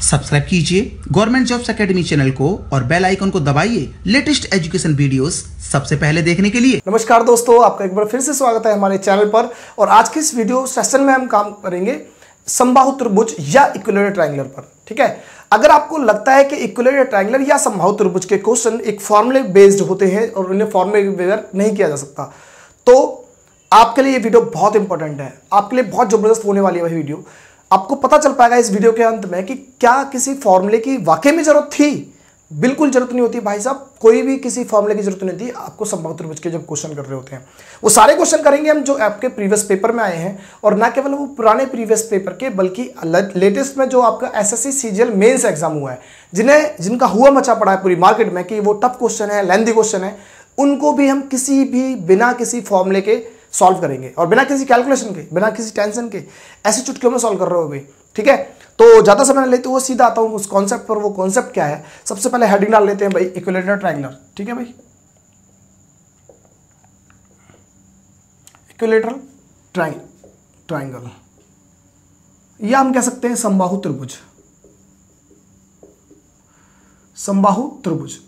Subscribe कीजिए government jobs academy channel को और बेल आइकन को दबाइए लेटेस्ट एजुकेशन वीडियोस सबसे पहले देखने के लिए। नमस्कार दोस्तों, आपका एक बार फिर से स्वागत है हमारे चैनल पर। और आज के इस वीडियो सेशन में हम काम करेंगे समबाहु त्रिभुज या इक्विलेटरल ट्रायंगुलर पर। ठीक है, अगर आपको लगता है कि इक्विलेटरल ट्रायंगुलर या समबाहु त्रिभुज के क्वेश्चन एक फॉर्मूले बेस्ड होते हैं और उन्हें फॉर्मूले के बगैर नहीं किया जा सकता, तो आपके लिए ये वीडियो बहुत इंपॉर्टेंट है। आपके लिए बहुत जबरदस्त होने वाली है वही वीडियो। आपको पता चल पाएगा इस वीडियो के अंत में कि क्या किसी फॉर्मूले की वाकई में जरूरत थी। बिल्कुल जरूरत नहीं होती भाई साहब, कोई भी किसी फॉर्मूले की जरूरत नहीं होती आपको समबाहु त्रिभुज के जब क्वेश्चन कर रहे होते हैं। वो सारे क्वेश्चन करेंगे हम जो आपके प्रीवियस पेपर में आए हैं, और ना केवल वो पुराने प्रीवियस पेपर के बल्कि लेटेस्ट में जो आपका एसएससी सीजीएल मेंस एग्जाम हुआ है, जिनका हुआ मचा पड़ा है पूरी मार्केट में कि वो टफ क्वेश्चन है, लेंथी क्वेश्चन है, उनको भी हम किसी भी बिना किसी फॉर्मूले के सॉल्व करेंगे और बिना किसी कैलकुलेशन के, बिना किसी टेंशन के, ऐसे चुटकियों में सॉल्व कर रहे हो भाई। ठीक है, तो ज्यादा समय नहीं लेते हुए सीधा आता हूं उस कॉन्सेप्ट पर। वो कॉन्सेप्ट क्या है, सबसे पहले हेडिंग डाल लेते हैं भाई, इक्विलेटरल ट्रायंगुलर। ठीक है भाई, इक्विलेटरल ट्रायंगल या हम कह सकते हैं समबाहु त्रिभुज, समबाहु त्रिभुज।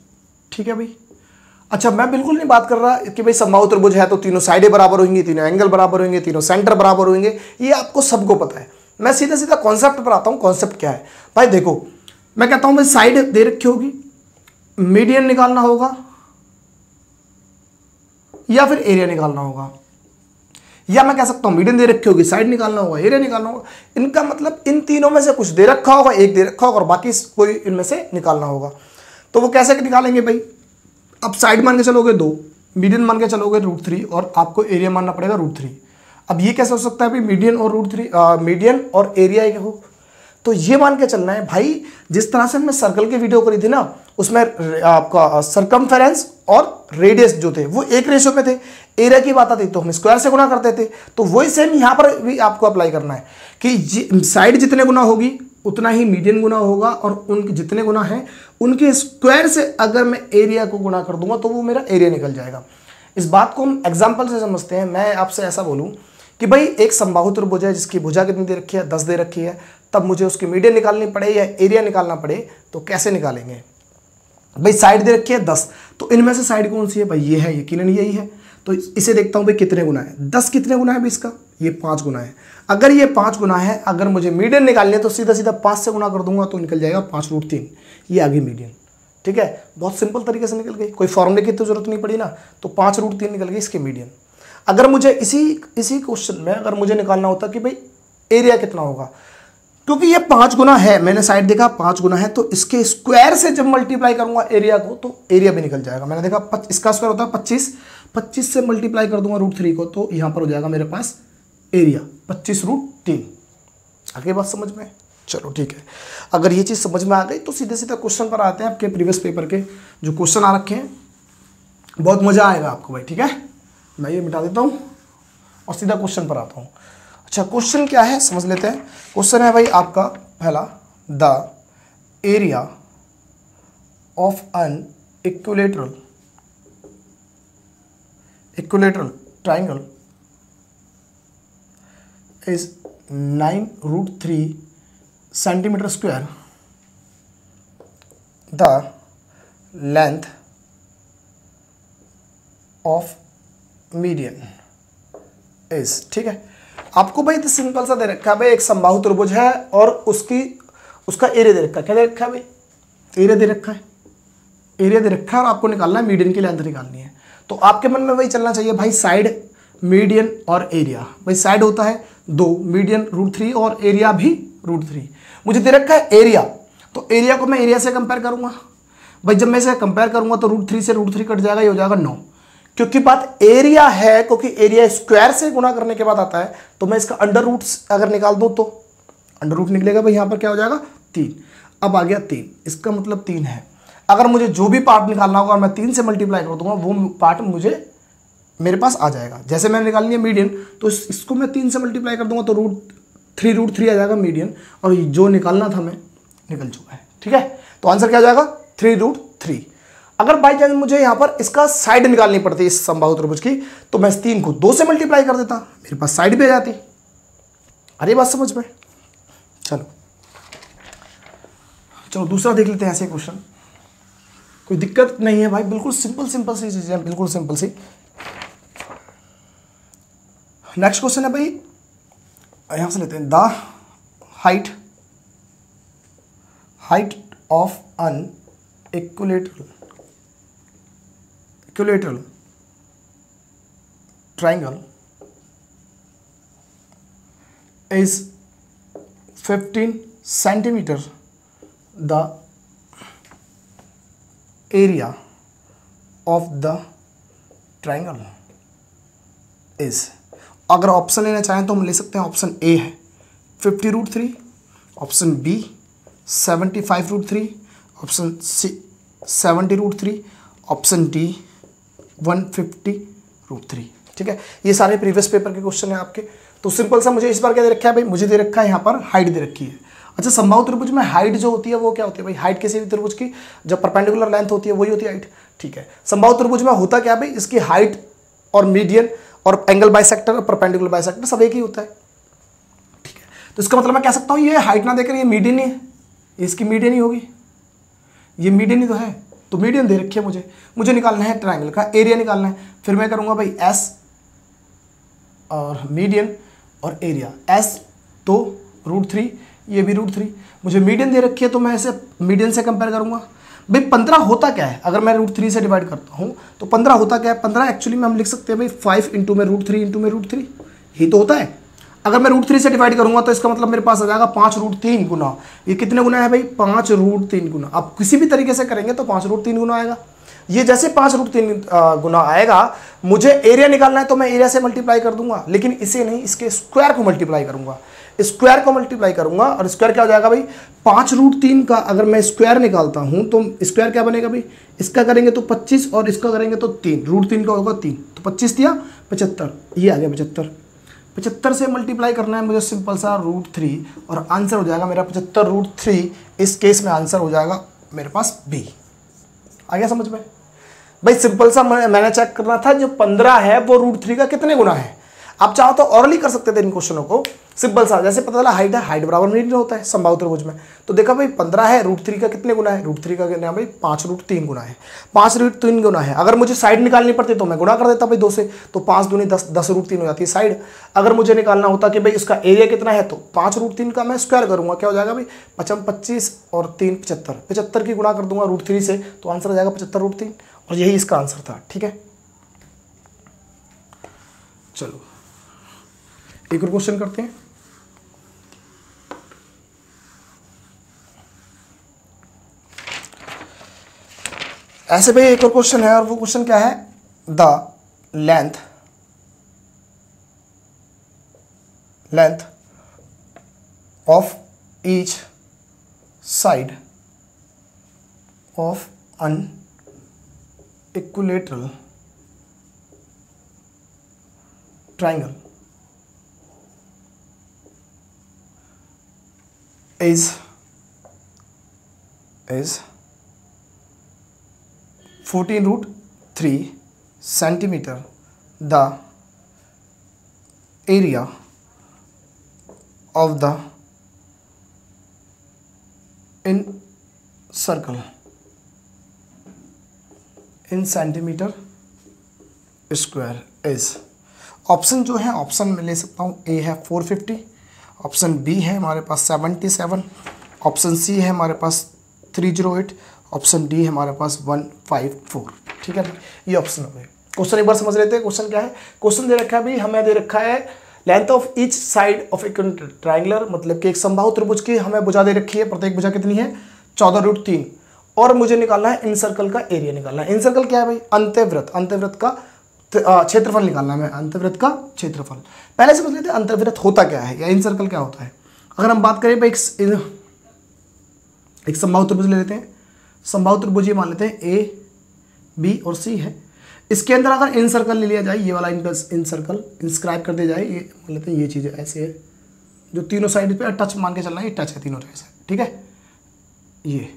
ठीक है भाई, अच्छा मैं बिल्कुल नहीं बात कर रहा कि भाई समबाहु त्रिभुज है तो तीनों साइडें बराबर होंगी, तीनों एंगल बराबर होंगे, तीनों सेंटर बराबर होंगे, ये आपको सबको पता है। मैं सीधा सीधा कॉन्सेप्ट पर आता हूं। कॉन्सेप्ट क्या है भाई, देखो मैं कहता हूं भाई साइड दे रखी होगी, मीडियन निकालना होगा या फिर एरिया निकालना होगा, या मैं कह सकता हूं मीडियन दे रखी होगी, साइड निकालना होगा, एरिया निकालना होगा। इनका मतलब इन तीनों में से कुछ दे रखा होगा, एक दे रखा होगा और बाकी कोई इनमें से निकालना होगा। तो वो कैसे निकालेंगे भाई, अब साइड मान के चलोगे 2, मीडियन मान के चलोगे √3 और आपको एरिया मानना पड़ेगा √3। अब ये कैसे हो सकता है भाई, मीडियन और √3 मीडियन और एरिया एक हो, तो ये मान के चलना है भाई। जिस तरह से हमने सर्कल की वीडियो करी थी ना, उसमें आपका सरकमफेरेंस और रेडियस जो थे वो एक रेशियो पे थे। एरिया की बात आती तो हम स्क्वायर से गुना करते थे, तो वही सेम यहां पर भी आपको अप्लाई करना है कि साइड जितने गुना होगी उतना ही मीडियन गुना होगा, और उनके जितने गुना है उनके स्क्वायर से अगर मैं एरिया को गुना कर दूंगा तो वो मेरा एरिया निकल जाएगा। इस बात को हम एग्जांपल से समझते हैं। मैं आपसे ऐसा बोलूं कि भाई एक समबाहु त्रिभुज है जिसकी भुजा कितनी दे रखी है, 10 दे रखी है, तब मुझे उसकी मीडियन निकालनी पड़े या एरिया निकालना पड़े तो कैसे निकालेंगे भाई। साइड दे रखी है 10, तो इनमें से साइड कौन सी है भाई, ये है, यकीनन यही है। तो इसे देखता हूं भाई कितने गुना है, 10 कितने गुना है भाई इसका, ये 5 गुना है। अगर ये 5 गुना है, अगर मुझे मीडियन निकालनी है तो सीधा सीधा 5 से गुना कर दूंगा तो निकल जाएगा 5√3, ये आ गई मीडियन। ठीक है, बहुत सिंपल तरीके से निकल गई, कोई फॉर्मूले की तो जरूरत नहीं पड़ी ना, तो 5√3 निकल गई इसके मीडियन। अगर मुझे इसी क्वेश्चन में अगर मुझे निकालना होता कि भाई एरिया कितना होगा, क्योंकि ये 5 गुना है, मैंने साइड देखा 5 गुना है, तो इसके स्क्वायर से जब मल्टीप्लाई करूंगा एरिया को तो एरिया भी निकल जाएगा। मैंने देखा इसका स्क्वायर होता है 25 से मल्टीप्लाई कर दूंगा √3 को तो यहां पर हो जाएगा मेरे पास एरिया 25√3। आगे बात समझ में, चलो ठीक है। अगर ये चीज समझ में आ गई तो सीधे सीधे क्वेश्चन पर आते हैं। आपके प्रीवियस पेपर के जो क्वेश्चन आ रखे हैं, बहुत मजा आएगा आपको भाई। ठीक है, मैं ये मिटा देता हूं और सीधा क्वेश्चन पर आता हूं। अच्छा, क्वेश्चन क्या है समझ लेते हैं। क्वेश्चन है भाई आपका पहला, the area of an equilateral triangle is 9√3 centimetre square, the length of median is. ठीक है, आपको भाई सिंपल सा दे रखा है भाई, एक समबाहु त्रिभुज है और उसका एरिया दे रखा है। क्या दे रखा है भाई, एरिया दे रखा है, एरिया दे रखा है और आपको निकालना है, मीडियन की लेंथ निकालनी है। तो आपके मन में वही चलना चाहिए भाई, साइड, मीडियन और एरिया। भाई साइड होता है 2, मीडियन √3 और एरिया भी √3। मुझे दे रखा है एरिया, तो एरिया को मैं एरिया से कंपेयर करूंगा भाई। जब मैं इसे कंपेयर करूंगा तो √3 से √3 कट जाएगा, ये हो जाएगा 9। क्योंकि बात एरिया है, क्योंकि एरिया स्क्वायर से गुना करने के बाद आता है, तो मैं इसका अंडर रूट अगर निकाल दूं तो अंडर रूट निकलेगा भाई, यहां पर क्या हो जाएगा 3। अब आ गया 3, इसका मतलब 3 है। अगर मुझे जो भी पार्ट निकालना होगा मैं 3 से मल्टीप्लाई कर दूंगा, वो पार्ट मेरे पास आ जाएगा। जैसे मैंने निकालनी है मीडियन, तो इसको मैं 3 से मल्टीप्लाई कर दूंगा तो √3 आ जाएगा मीडियन, और जो निकालना था मैं निकल चुका है। ठीक है, तो आंसर क्या आ जाएगा 3√3। अगर बाई चांस मुझे यहां पर इसका साइड निकालनी पड़ती इस समबाहु त्रिभुज की, तो मैं इस 3 को 2 से मल्टीप्लाई कर देता, मेरे पास साइड पे आ जाती। अरे बात समझ में। चलो चलो दूसरा देख लेते हैं ऐसे क्वेश्चन, कोई दिक्कत नहीं है भाई, बिल्कुल सिंपल सी चीजें हैं, बिल्कुल सिंपल सी। नेक्स्ट क्वेश्चन है भाई, यहां से लेते हैं, the height of an equilateral triangle is 15 centimeter. The area of the triangle is, अगर ऑप्शन लेना चाहें तो हम ले सकते हैं, ऑप्शन ए है 50√3, option b 75√3, option c 70√3, option d 150√3। ठीक है, ये सारे प्रीवियस पेपर के क्वेश्चन है आपके। तो सिंपल सा मुझे इस बार क्या दे रखा है भाई, मुझे दे रखा है यहाँ पर हाइट दे रखी है। अच्छा, समबाहु त्रिभुज में हाइट जो होती है वो क्या होती है भाई, हाइट किसी भी त्रिभुज की जब परपेंडिकुलर लेंथ होती है वही होती है हाइट। ठीक है, समबाहु त्रिभुज में होता क्या भाई, इसकी हाइट और मीडियन और एंगल बाइसेक्टर और परपेंडिकुलर बाइसेक्टर सब एक ही होता है। ठीक है, तो इसका मतलब मैं कह सकता हूँ ये हाइट ना देकर ये मीडियन ही है, इसकी मीडियन ही होगी, ये मीडियन ही तो है। तो मीडियन दे रखी है मुझे निकालना है ट्राइंगल का एरिया निकालना है। फिर मैं करूँगा भाई एस और मीडियन और एरिया, एस तो √3, ये भी √3, मुझे मीडियन दे रखी है तो मैं इसे मीडियन से कंपेयर करूंगा। भाई 15 होता क्या है, अगर मैं √3 से डिवाइड करता हूं तो 15 होता क्या है, 15 एक्चुअली में हम लिख सकते हैं भाई 5 इंटू में √3 इंटू में √3, यही तो होता है। अगर मैं √3 से डिवाइड करूंगा तो इसका मतलब मेरे पास आ जाएगा 5√3 गुना, ये कितने गुना है भाई, 5√3 गुना। अब किसी भी तरीके से करेंगे तो 5√3 गुना आएगा। ये जैसे 5√3 गुना आएगा, मुझे एरिया निकालना है तो मैं एरिया से मल्टीप्लाई कर दूंगा, लेकिन इसे नहीं, इसके स्क्वायर को मल्टीप्लाई करूंगा, स्क्वायर को मल्टीप्लाई करूंगा और स्क्वायर क्या हो जाएगा भाई, 5√3 का अगर मैं स्क्वायर निकालता हूं तो स्क्वायर क्या बनेगा भाई, इसका करेंगे तो 25 और इसका करेंगे तो 3, √3 का होगा 3, तो 25 दिया 75, ये आ गया 75 से मल्टीप्लाई करना है मुझे सिंपल सा √3 और आंसर हो जाएगा मेरा 75√3। इस केस में आंसर हो जाएगा मेरे पास बी। आ गया समझ में भाई, सिंपल सा मैंने चेक करना था जो 15 है वो √3 का कितने गुना है। आप चाहो तो ऑरली कर सकते थे इन क्वेश्चनों को, सिंपल सा जैसे पता चला हाइट है, हाइट बराबर मीडियन होता है समबाहु त्रिभुज में। तो देखा भाई 15 है, √3 का कितने गुना है, √3 का कितना भाई 5√3 गुना है, 5√3 गुना है। अगर मुझे साइड निकालनी पड़ती तो मैं गुना कर देता भाई 2 से, तो 5 दूनी 10, 10√3 हो जाती है साइड। अगर मुझे निकालना होता कि भाई इसका एरिया कितना है तो 5√3 का मैं स्क्वायर करूंगा, क्या हो जाएगा भाई 25 और 3 75, 75 की गुना कर दूंगा √3 से तो आंसर आ जाएगा 75√3 और यही इसका आंसर था। ठीक है, चलो एक और क्वेश्चन करते हैं। ऐसे भाई एक और क्वेश्चन है और वो क्वेश्चन क्या है, the length of each side of an equilateral triangle is 14√3 centimeter. The area of the in centimeter square is, option जो है ऑप्शन में ले सकता हूँ, ए है 450, ऑप्शन बी है हमारे पास 77, ऑप्शन सी है हमारे पास 308, ऑप्शन डी है हमारे पास 154। ठीक है, ये ऑप्शन हो गए। क्वेश्चन एक बार समझ लेते हैं, क्वेश्चन क्या है। क्वेश्चन दे रखा है भाई, हमें दे रखा है length of each side of a triangular, मतलब कि एक समबाहु त्रिभुज की हमें भुजा दे रखी है, प्रत्येक भुजा कितनी है 14√3, और मुझे निकालना है इन सर्कल का एरिया निकालना है। इन सर्कल क्या है भाई, अंतःवृत्त, अंतःवृत्त का क्षेत्रफल निकालना है, अंतःवृत्त का क्षेत्रफल। पहले समझ लेते हैं अंतःवृत्त होता क्या है या इन सर्कल क्या होता है। अगर हम बात करें भाई एक समबाहु त्रिभुज ले लेते हैं, समबाहु त्रिभुज ये मान लेते हैं ए बी और सी है। इसके अंदर अगर इन सर्कल ले लिया जाए, ये वाला इन सर्कल इंस्क्राइब कर दिया जाए, ये मान लेते हैं ये चीज़ ऐसे है, जो तीनों साइड पे टच मान के चलना है, ये टच है तीनों साइड, ठीक है। ये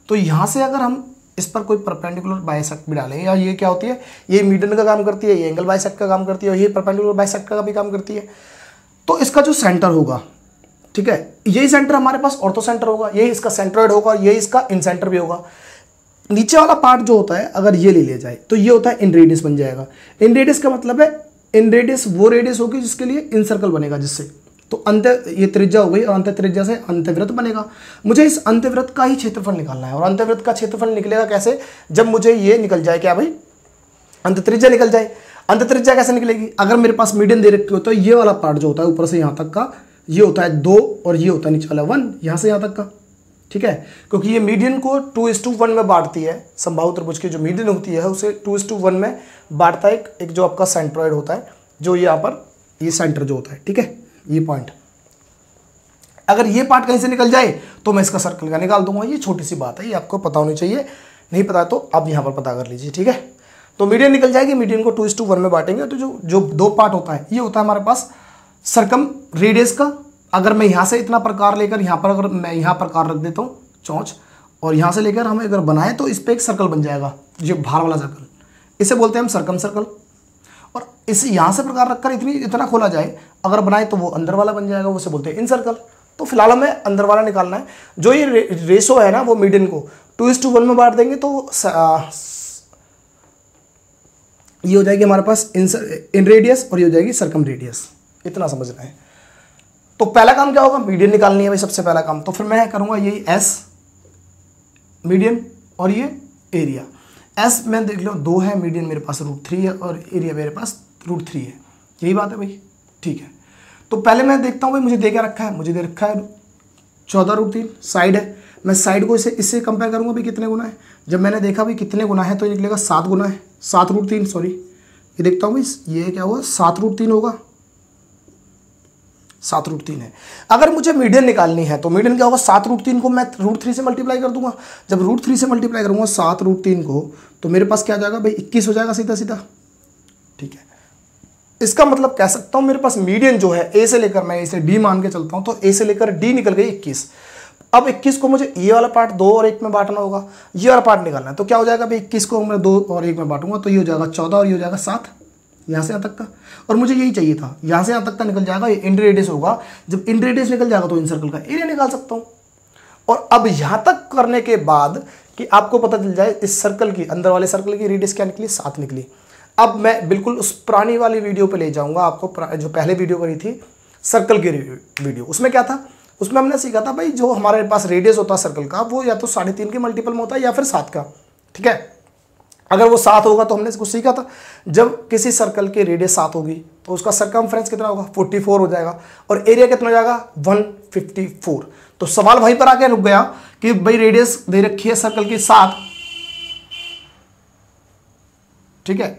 तो यहाँ से अगर हम इस पर कोई परपेंडिकुलर बाइसेक्ट भी डालें, या ये क्या होती है, ये मीडियन का काम करती है, ये एंगल बाइसेक्ट का काम करती है, और ये परपेंडिकुलर बाइसेक्ट का भी काम करती है, तो इसका जो सेंटर होगा, ठीक है, यही सेंटर हमारे पास ऑर्थो सेंटर होगा, यही इसका सेंट्रोइड होगा, यही इसका इन सेंटर भी होगा। नीचे वाला पार्ट जो होता है अगर ये ले लिया जाए तो ये होता है इन रेडियस बन जाएगा। इन रेडियस का मतलब है इन रेडियस वो रेडियस होगी जिसके लिए इन सर्कल बनेगा, जिससे तो अंत ये त्रिज्या हो गई और अंत त्रिज्या से अंतवृत्त बनेगा। मुझे इस अंतवृत्त का ही क्षेत्रफल निकालना है और अंतवृत्त का क्षेत्रफल निकलेगा कैसे, जब मुझे ये निकल जाए क्या भाई, अंत त्रिज्या निकल जाए। अंत त्रिज्या कैसे निकलेगी, अगर मेरे पास मीडियन दे रखी हो तो ये वाला पार्ट जो होता है ऊपर से यहाँ तक का ये होता है 2 और ये होता है नीचे वाला 1 यहाँ से यहाँ तक का, ठीक है। क्योंकि ये मीडियन को 2:1 में बांटती है, समबाहु त्रिभुज की जो मीडियन होती है उसे 2:1 में बांटता है एक जो आपका सेंट्रोइड होता है, जो यहाँ पर ये सेंटर जो होता है, ठीक है, ये पॉइंट। अगर ये पार्ट कहीं से निकल जाए तो मैं इसका सर्कल का निकाल दूंगा। ये छोटी सी बात है, ये आपको पता होनी चाहिए, नहीं पता तो आप यहाँ पर पता कर लीजिए, ठीक है। तो मीडियन निकल जाएगी, मीडियन को 2:1 में बांटेंगे तो जो 2 पार्ट होता है ये होता है हमारे पास सर्कम रेडियस का। अगर मैं यहाँ से इतना प्रकार लेकर यहाँ पर अगर मैं यहाँ प्रकार रख देता हूँ चौंच, और यहाँ से लेकर हम अगर बनाए तो इस पर एक सर्कल बन जाएगा, ये बाहर वाला सर्कल, इसे बोलते हैं हम सर्कम सर्कल। और इसे यहाँ से प्रकार रखकर इतना खोला जाए अगर बनाए तो वो अंदर वाला बन जाएगा, उसे बोलते हैं इन सर्कल। तो फिलहाल हमें अंदर वाला निकालना है। जो ये रेशो है ना वो मीडियन को 2:1 में बांट देंगे तो ये हो जाएगी हमारे पास इन रेडियस और ये हो जाएगी सर्कम रेडियस, इतना समझना है। तो पहला काम क्या होगा, मीडियन निकालनी है भाई सबसे पहला काम। तो फिर मैं करूंगा यही एस मीडियन और ये एरिया। एस में देख लो 2 है, मीडियन मेरे पास √3 है और एरिया मेरे पास √3 है, यही बात है भाई, ठीक है। तो पहले मैं देखता हूँ भाई मुझे दे क्या रखा है, मुझे दे रखा है 14√3 साइड है। मैं साइड को इससे कंपेयर करूँगा भाई कितने गुना है। जब मैंने देखा भाई कितने गुना है तो ये निकलेगा 7 गुना है, 7√3 सॉरी, ये देखता हूँ भाई ये क्या हुआ 7√3 होगा, 7√3 है। अगर मुझे मीडियन निकालनी है तो मीडियन क्या होगा, 7√3 को मैं √3 से मल्टीप्लाई कर दूंगा। जब √3 से मल्टीप्लाई करूंगा 7√3 को तो मेरे पास क्या आ जाएगा भाई 21 हो जाएगा सीधा सीधा, ठीक है। इसका मतलब कह सकता हूं मेरे पास मीडियन जो है ए से लेकर, मैं इसे डी मान के चलता हूं तो ए से लेकर डी निकल गई 21। अब 21 को मुझे ये वाला पार्ट 2 और 1 में बांटना होगा, ये वाला पार्ट निकालना है। तो क्या हो जाएगा भाई 21 को मैं 2 और 1 में बांटूंगा तो ये हो जाएगा 14 और ये हो जाएगा 7, यहाँ से यहाँ तक का। और मुझे यही चाहिए था, यहाँ से यहाँ तक का निकल जाएगा, ये इन रेडियस होगा। जब इन रेडियस निकल जाएगा तो इन सर्कल का एरिया निकाल सकता हूँ। और अब यहाँ तक करने के बाद कि आपको पता चल जाए इस सर्कल की, अंदर वाले सर्कल की रेडियस क्या निकली, 7 निकली। अब मैं बिल्कुल उस पुरानी वाली वीडियो पे ले जाऊंगा आपको, जो पहले वीडियो करी थी सर्कल की वीडियो। उसमें क्या था, उसमें हमने सीखा था भाई जो हमारे पास रेडियस होता है सर्कल का वो या तो 3.5 के मल्टीपल में होता है या फिर 7 का, ठीक है। अगर वो 7 होगा तो हमने इसको सीखा था जब किसी सर्कल की रेडियस 7 होगी तो उसका सरकमफ्रेंस कितना होगा, 44 हो जाएगा और एरिया कितना हो जाएगा, 154। तो सवाल वहीं पर आके रुक गया कि भाई रेडियस दे रखी है सर्कल की 7, ठीक है,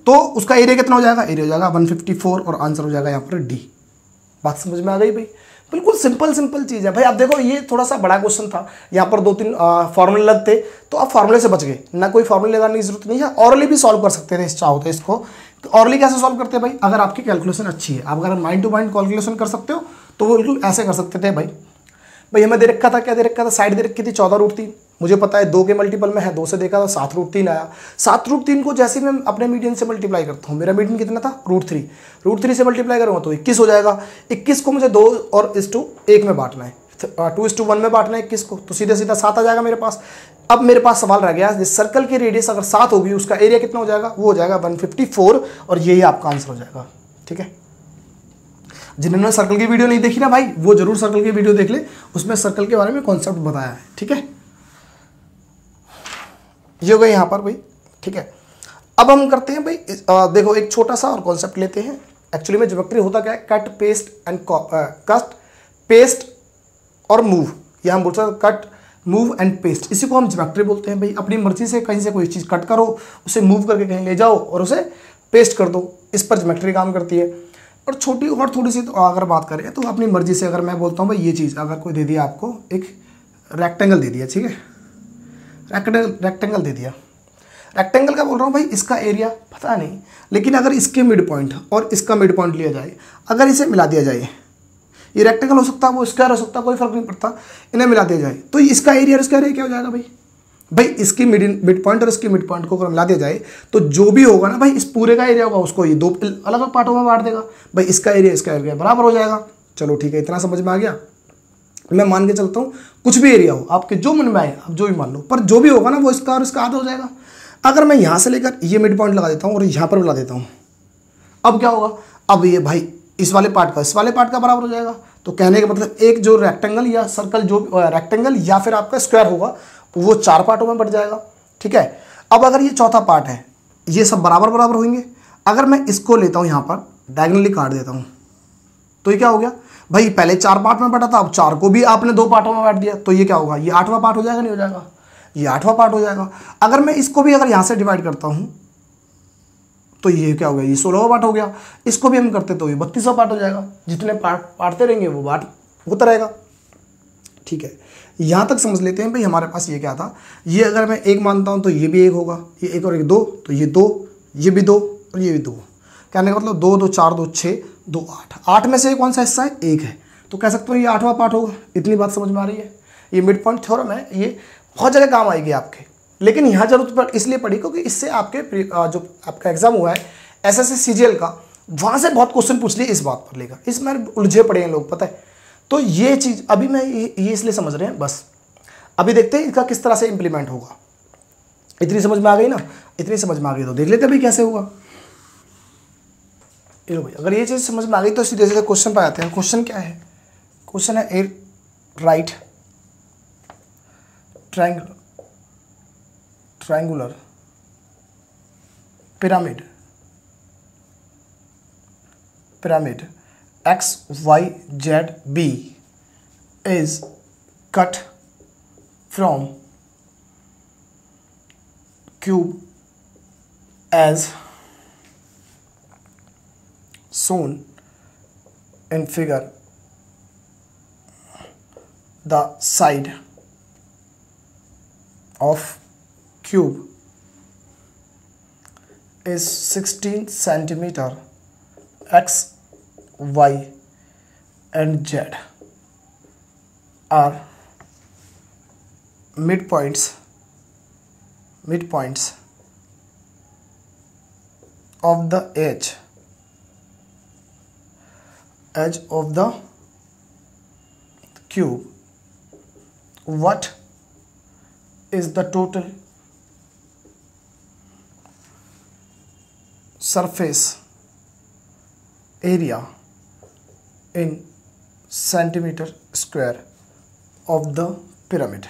तो उसका एरिया कितना हो जाएगा, एरिया हो जाएगा 154 और आंसर हो जाएगा यहाँ पर डी। बात समझ में आ गई भाई, बिल्कुल सिंपल चीज है भाई। आप देखो ये थोड़ा सा बड़ा क्वेश्चन था, यहाँ पर 2-3 फॉर्मूले लगते तो आप फॉर्मूले से बच गए, ना कोई फॉर्मूले लगाने की जरूरत नहीं है। ऑरली भी सॉल्व कर सकते थे इस चाहो तो इसको। तो ऑरली कैसे सॉल्व करते हैं भाई, अगर आपकी कैलकुलेशन अच्छी है, आप अगर माइंड टू माइंड कैलकुलेशन कर सकते हो तो वो बिल्कुल ऐसे कर सकते थे भाई हमें दे रखा था, क्या दे रखा था, साइड दे रखी थी 14√3, मुझे पता है 2 के मल्टीपल में है, 2 से देखा तो 7√3 आया। 7√3 को जैसे मैं अपने मीडियन से मल्टीप्लाई करता हूँ, मेरा मीडियन कितना था, √3 से मल्टीप्लाई करूँगा तो 21 हो जाएगा। 21 को मुझे 2 और 1 में बांटना है, 2:1 में बांटना है 21 को, तो सीधा सीधा 7 आ जाएगा मेरे पास। अब मेरे पास सवाल रह गया, जिस सर्कल की रेडियस अगर 7 होगी उसका एरिया कितना हो जाएगा, वो हो जाएगा 154 और यही आपका आंसर हो जाएगा, ठीक है। जिन्होंने सर्कल की वीडियो नहीं देखी ना भाई वो जरूर सर्कल की वीडियो देख ले, उसमें सर्कल के बारे में कॉन्सेप्ट बताया है, ठीक है। ये हो गया यहाँ पर भाई, ठीक है। अब हम करते हैं भाई देखो एक छोटा सा और कॉन्सेप्ट लेते हैं। एक्चुअली में ज्योमेट्री होता क्या है, कट पेस्ट और मूव, या हम बोलते हैं कट मूव एंड पेस्ट, इसी को हम ज्योमेट्री बोलते हैं भाई। अपनी मर्जी से कहीं से कोई चीज़ कट करो, उसे मूव करके कहीं ले जाओ और उसे पेस्ट कर दो, इस पर ज्योमेट्री काम करती है। और छोटी और थोड़ी सी तो अगर बात करें तो अपनी मर्जी से, अगर मैं बोलता हूँ भाई ये चीज़ अगर कोई दे दिया आपको, एक रेक्टेंगल दे दिया, ठीक है, रेक्टेंगल दे दिया, रेक्टेंगल का बोल रहा हूँ भाई, इसका एरिया पता नहीं, लेकिन अगर इसके मिड पॉइंट और इसका मिड पॉइंट लिया जाए, अगर इसे मिला दिया जाए, ये रेक्टेंगल हो सकता है, वो स्क्वायर हो सकता है, कोई फर्क नहीं पड़ता, इन्हें मिला दिया जाए तो इसका एरिया और इसका एरिया क्या हो जाएगा भाई इसकी मिड पॉइंट और इसकी मिड पॉइंट को अगर मिला दिया जाए तो जो भी होगा ना भाई इस पूरे का एरिया होगा उसको ये 2 अलग अलग पार्टों में बांट देगा भाई, इसका एरिया इसका एरिया बराबर हो जाएगा। चलो ठीक है, इतना समझ में आ गया। मैं मान के चलता हूँ कुछ भी एरिया हो आपके जो मन में आए आप जो भी मान लो, पर जो भी होगा ना वो इसका और इसका आधा हो जाएगा। अगर मैं यहाँ से लेकर ये मिड पॉइंट लगा देता हूँ और यहाँ पर लगा देता हूँ, अब क्या होगा, अब ये भाई इस वाले पार्ट का इस वाले पार्ट का बराबर हो जाएगा। तो कहने का मतलब एक जो रेक्टेंगल या सर्कल, जो रेक्टेंगल या फिर आपका स्क्वायर होगा वो 4 पार्टों में बट जाएगा। ठीक है, अब अगर ये चौथा पार्ट है, ये सब बराबर बराबर होंगे। अगर मैं इसको लेता हूँ यहाँ पर डायगोनली काट देता हूँ, तो ये क्या हो गया भाई, पहले 4 पार्ट में बटा था, अब 4 को भी आपने 2 पार्टों में बांट दिया, तो ये क्या होगा, ये 8वां पार्ट हो जाएगा, नहीं हो जाएगा, ये 8वां पार्ट हो जाएगा। अगर मैं इसको भी अगर यहाँ से डिवाइड करता हूँ तो ये क्या हो गया, ये 16वां पार्ट हो गया। इसको भी हम करते तो ये 32वां पार्ट हो जाएगा। जितने पार्ट बांटते रहेंगे वो पार्ट होता रहेगा। ठीक है, यहाँ तक समझ लेते हैं भाई। हमारे पास ये क्या था, ये अगर मैं 1 मानता हूँ तो ये भी 1 होगा, ये 1 और 1 2, तो ये 2, ये भी 2 और ये भी 2। कहने का मतलब 2 2 4 2 6 2 8, 8 में से कौन सा हिस्सा है, 1 है, तो कह सकते हो ये 8वां पार्ट होगा। इतनी बात समझ में आ रही है। ये मिड पॉइंट थ्योरम है, ये बहुत जगह काम आएगी आपके, लेकिन यहाँ जरूरत इसलिए पड़ी क्योंकि इससे आपके जो आपका एग्जाम हुआ है SSC CGL का, वहाँ से बहुत क्वेश्चन पूछ लिए इस बात पर लेकर, इसमें उलझे पड़े हैं लोग, पता है। तो ये चीज़ अभी मैं ये इसलिए समझ रहे हैं बस। अभी देखते हैं इसका किस तरह से इम्प्लीमेंट होगा। इतनी समझ में आ गई ना, इतनी समझ में आ गई तो देख लेते भाई कैसे होगा। ये भाई अगर ये चीज़ समझ में आ गई तो सीधे सीधे क्वेश्चन पर आते हैं। क्वेश्चन क्या है, क्वेश्चन है right triangular pyramid XYZB is cut from cube as shown in figure. The side of cube is 16 centimeter. X, Y and Z are midpoints of the edge of the cube. What is the total surface area in centimeter square of the pyramid?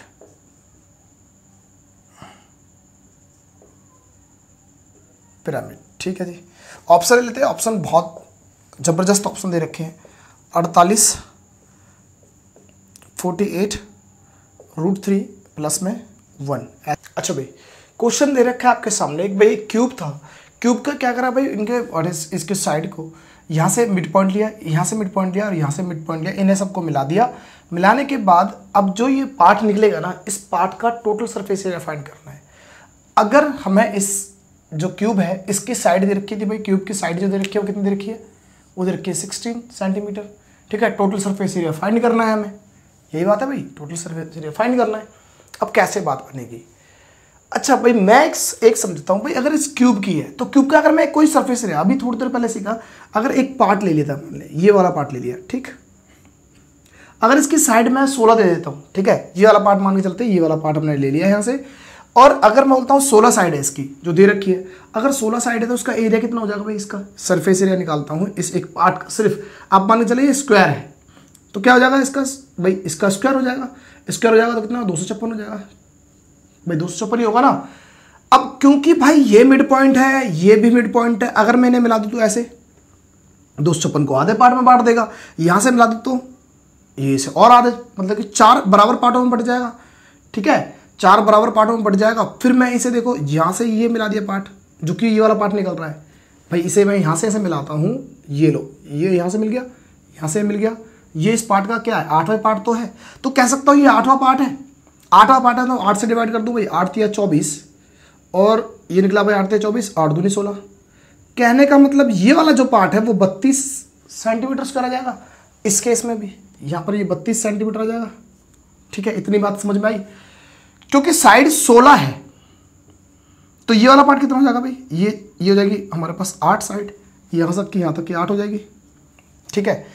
ठीक है जी। Option ले लेते हैं। Option बहुत ज़बरदस्त option दे रखे हैं। 48, 48 √3 plus में 1। अच्छा भाई, क्वेश्चन दे रखा है आपके सामने। एक भाई क्यूब था, क्यूब का क्या करा भाई, इनके और इसके साइड को यहाँ से मिड पॉइंट लिया, यहाँ से मिड पॉइंट लिया और यहाँ से मिड पॉइंट लिया, इन्हें सबको मिला दिया। मिलाने के बाद अब जो ये पार्ट निकलेगा ना, इस पार्ट का टोटल सरफेस एरिया फाइंड करना है। अगर हमें इस जो क्यूब है इसकी साइड दे रखी थी भाई, क्यूब की साइड जो दे रखी है वो कितनी दे रखी है, वो दे रखी है 16 सेंटीमीटर। ठीक है, टोटल सरफेस एरिया फाइंड करना है हमें, यही बात है भाई, टोटल सरफेस एरिया फाइंड करना है। अब कैसे बात बनेगी? अच्छा भाई, मैं एक समझता हूँ भाई, अगर इस क्यूब की है तो क्यूब का अगर मैं कोई सरफेस एरिया, अभी थोड़ी देर पहले सीखा, अगर एक पार्ट ले लेता, मान ले ये वाला पार्ट ले लिया, ठीक, अगर इसकी साइड में 16 दे देता हूँ, ठीक है, ये वाला पार्ट मान के चलते, ये वाला पार्ट हमने ले लिया यहाँ से, और अगर मैं बोलता हूँ 16 साइड है इसकी जो दे रखी है, अगर 16 साइड है तो उसका एरिया कितना हो जाएगा भाई, इसका सरफेस एरिया निकालता हूँ इस एक पार्ट का, सिर्फ आप मान के चलिए स्क्वायर है तो क्या हो जाएगा इसका भाई, इसका स्क्वायर हो जाएगा, स्क्वायर हो जाएगा तो कितना 256 हो जाएगा भाई, 256 ही होगा ना। अब क्योंकि भाई ये मिड पॉइंट है, ये भी मिड पॉइंट है, अगर मैंने मिला दूँ तो ऐसे 256 को आधे पार्ट में बांट देगा, यहाँ से मिला दूँ तो ये से और आधे, मतलब कि 4 बराबर पार्टों में बट जाएगा। ठीक है, 4 बराबर पार्टों में बट जाएगा। फिर मैं इसे देखो यहाँ से ये मिला दिया पार्ट, जो कि ये वाला पार्ट निकल रहा है भाई, इसे मैं यहाँ से ऐसे मिलाता हूँ, ये लो, ये यहाँ से मिल गया, यहाँ से मिल गया, ये इस पार्ट का क्या है, 8वां पार्ट तो है, तो कह सकता हूँ ये 8वां पार्ट है। 8वां पार्ट है तो 8 से डिवाइड कर दूँ भाई, 8 या 24 और ये निकला भाई 8 या 24, 8 दूनी 16। कहने का मतलब ये वाला जो पार्ट है वो 32 सेंटीमीटर स्क्वायर आ जाएगा। इस केस में भी यहाँ पर ये 32 सेंटीमीटर आ जाएगा। ठीक है, इतनी बात समझ में आई। क्योंकि साइड 16 है तो ये वाला पार्ट कितना हो जाएगा भाई, ये हो जाएगी हमारे पास 8 साइड, यहाँ तक की 8 हो जाएगी। ठीक है,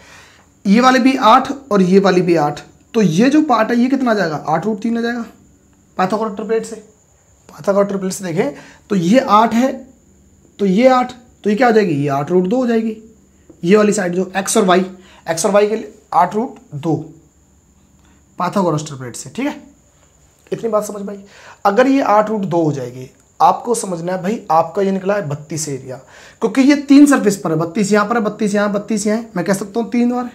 ये वाली भी 8 और ये वाली भी 8, तो ये जो पार्ट है ये कितना आ जाएगा, 8√3 आ जाएगा पाइथागोरस ट्रिपलेट से। पाइथागोरस ट्रिपलेट से देखें तो ये 8 है, तो ये 8, तो ये क्या हो जाएगी, ये 8√2 हो जाएगी। ये वाली साइड जो x और y के लिए 8√2 पाइथागोरस ट्रिपलेट से, ठीक है। इतनी बात समझ में आई। अगर ये 8√2 हो जाएगी, आपको समझना है भाई आपका ये निकला है 32 एरिया, क्योंकि ये 3 सरफेस पर है, 32 यहाँ पर है, 32 यहाँ, 32 यहाँ है। मैं कह सकता हूँ 3 बार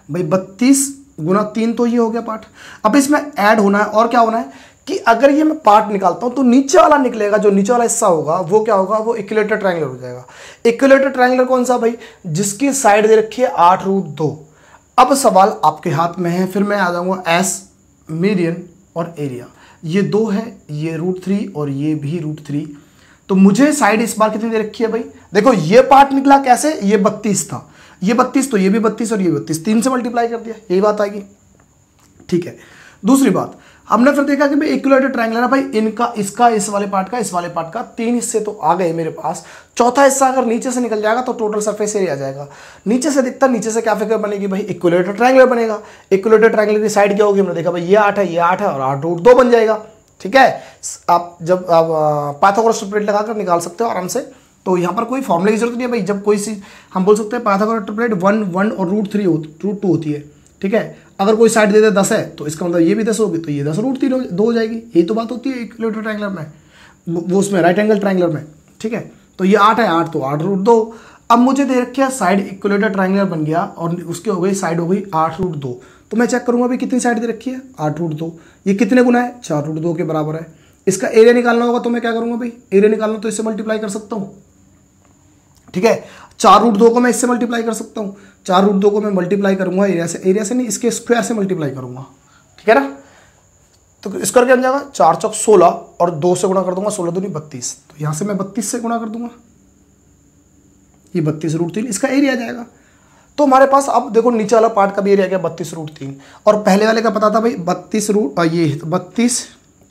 भाई 32 गुना 3, तो ये हो गया पार्ट। अब इसमें ऐड होना है और क्या होना है कि अगर ये मैं पार्ट निकालता हूं तो नीचे वाला निकलेगा, जो नीचे वाला हिस्सा होगा वो क्या होगा, वो इक्विलेटर ट्रायंगुलर हो जाएगा। इक्विलेटर ट्रायंगुलर कौन सा भाई, जिसकी साइड दे रखी है 8√2। अब सवाल आपके हाथ में है, फिर मैं आ जाऊंगा एस, मीडियन और एरिया। ये 2 है, ये √3 और ये भी √3। तो मुझे साइड इस बार कितनी दे रखी है भाई, देखो ये पार्ट निकला कैसे, ये 32 था, ये 32, तो ये भी 32 और ये 32, 3 से मल्टीप्लाई कर दिया, यही बात आएगी, ठीक है। दूसरी बात हमने फिर देखा कि भाई इक्विलेटर ट्रायंगुलर है भाई, इनका इसका इस वाले पार्ट का इस वाले पार्ट का 3 हिस्से तो आ गए मेरे पास। चौथा हिस्सा अगर नीचे से निकल जाएगा तो टोटल सरफेस एरिया आ जाएगा। नीचे से दिखता, नीचे से क्या फिगर बनेगी भाई, इक्विलेटर ट्रायंगुलर बनेगा। इक्विलेटर ट्रायंगुलर की साइड क्या होगी, हमने देखा भाई ये 8 है, ये 8 है और 8√2 बन जाएगा, ठीक है। आप जब आप पाइथागोरस ट्रिपलेट लगाकर निकाल सकते हो आराम से। तो यहाँ पर कोई फॉर्मूले की जरूरत नहीं है भाई, जब कोई सी हम बोल सकते हैं पाइथागोरस ट्रिपलेट 1 और √2 होती है, ठीक है। अगर कोई साइड दे दे 10 है तो इसका मतलब ये भी 10 होगी, तो ये 10√3 हो जाएगी। यही तो बात होती है इक्विलेटर ट्रायंगुलर में, वो उसमें राइट एंगल ट्रायंगुलर में, ठीक है। तो ये 8 है, 8 तो 8√2। अब मुझे दे रखा है साइड इक्विलेटर ट्रायंगुलर बन गया और उसकी हो गई साइड हो गई 8√2। तो मैं चेक करूंगा भाई कितनी साइड दे रखी है, 8√2। ये कितने गुना है, 4√2 के बराबर है। इसका एरिया निकालना होगा तो मैं क्या करूंगा भाई, एरिया निकालना तो इससे मल्टीप्लाई कर सकता हूँ, ठीक है। 4√2 को मैं इससे मल्टीप्लाई कर सकता हूँ, 4√2 को मैं मल्टीप्लाई करूंगा एरिया से नहीं, इसके स्क्वायर से मल्टीप्लाई करूंगा, ठीक है ना। तो इस करके बन जाएगा 4 चौक 16 और 2 से गुणा कर दूंगा, 16 दूनी 32। तो यहां से मैं 32 से गुणा कर दूंगा, ये 32√3 इसका एरिया आ जाएगा। तो हमारे पास अब देखो नीचे वाला पार्ट का भी एरिया आ गया 32√3 और पहले वाले का पता था भाई 32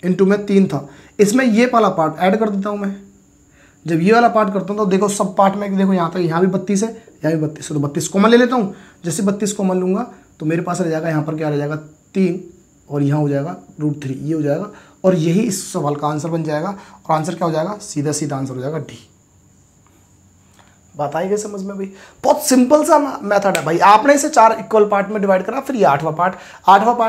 इंटू में 3 था। इसमें ये वाला पार्ट ऐड कर देता हूं मैं। जब ये वाला पार्ट करता हूं तो देखो सब पार्ट में देखो यहाँ तक, यहाँ भी 32 है, यहाँ भी 32 है, तो 32 कॉमन ले लेता हूँ। जैसे 32 कॉमन लूंगा तो मेरे पास रह जाएगा, यहाँ पर क्या रह जाएगा 3 और यहाँ हो जाएगा √3, ये हो जाएगा और यही इस सवाल का आंसर बन जाएगा। और आंसर क्या हो जाएगा, सीधा सीधा आंसर हो जाएगा डी। बात आई गई समझ में भाई, बहुत सिंपल सा मेथड है भाई। आपने इसे 4 इक्वल पार्ट में डिवाइड करा, फिर ये 8वां पार्ट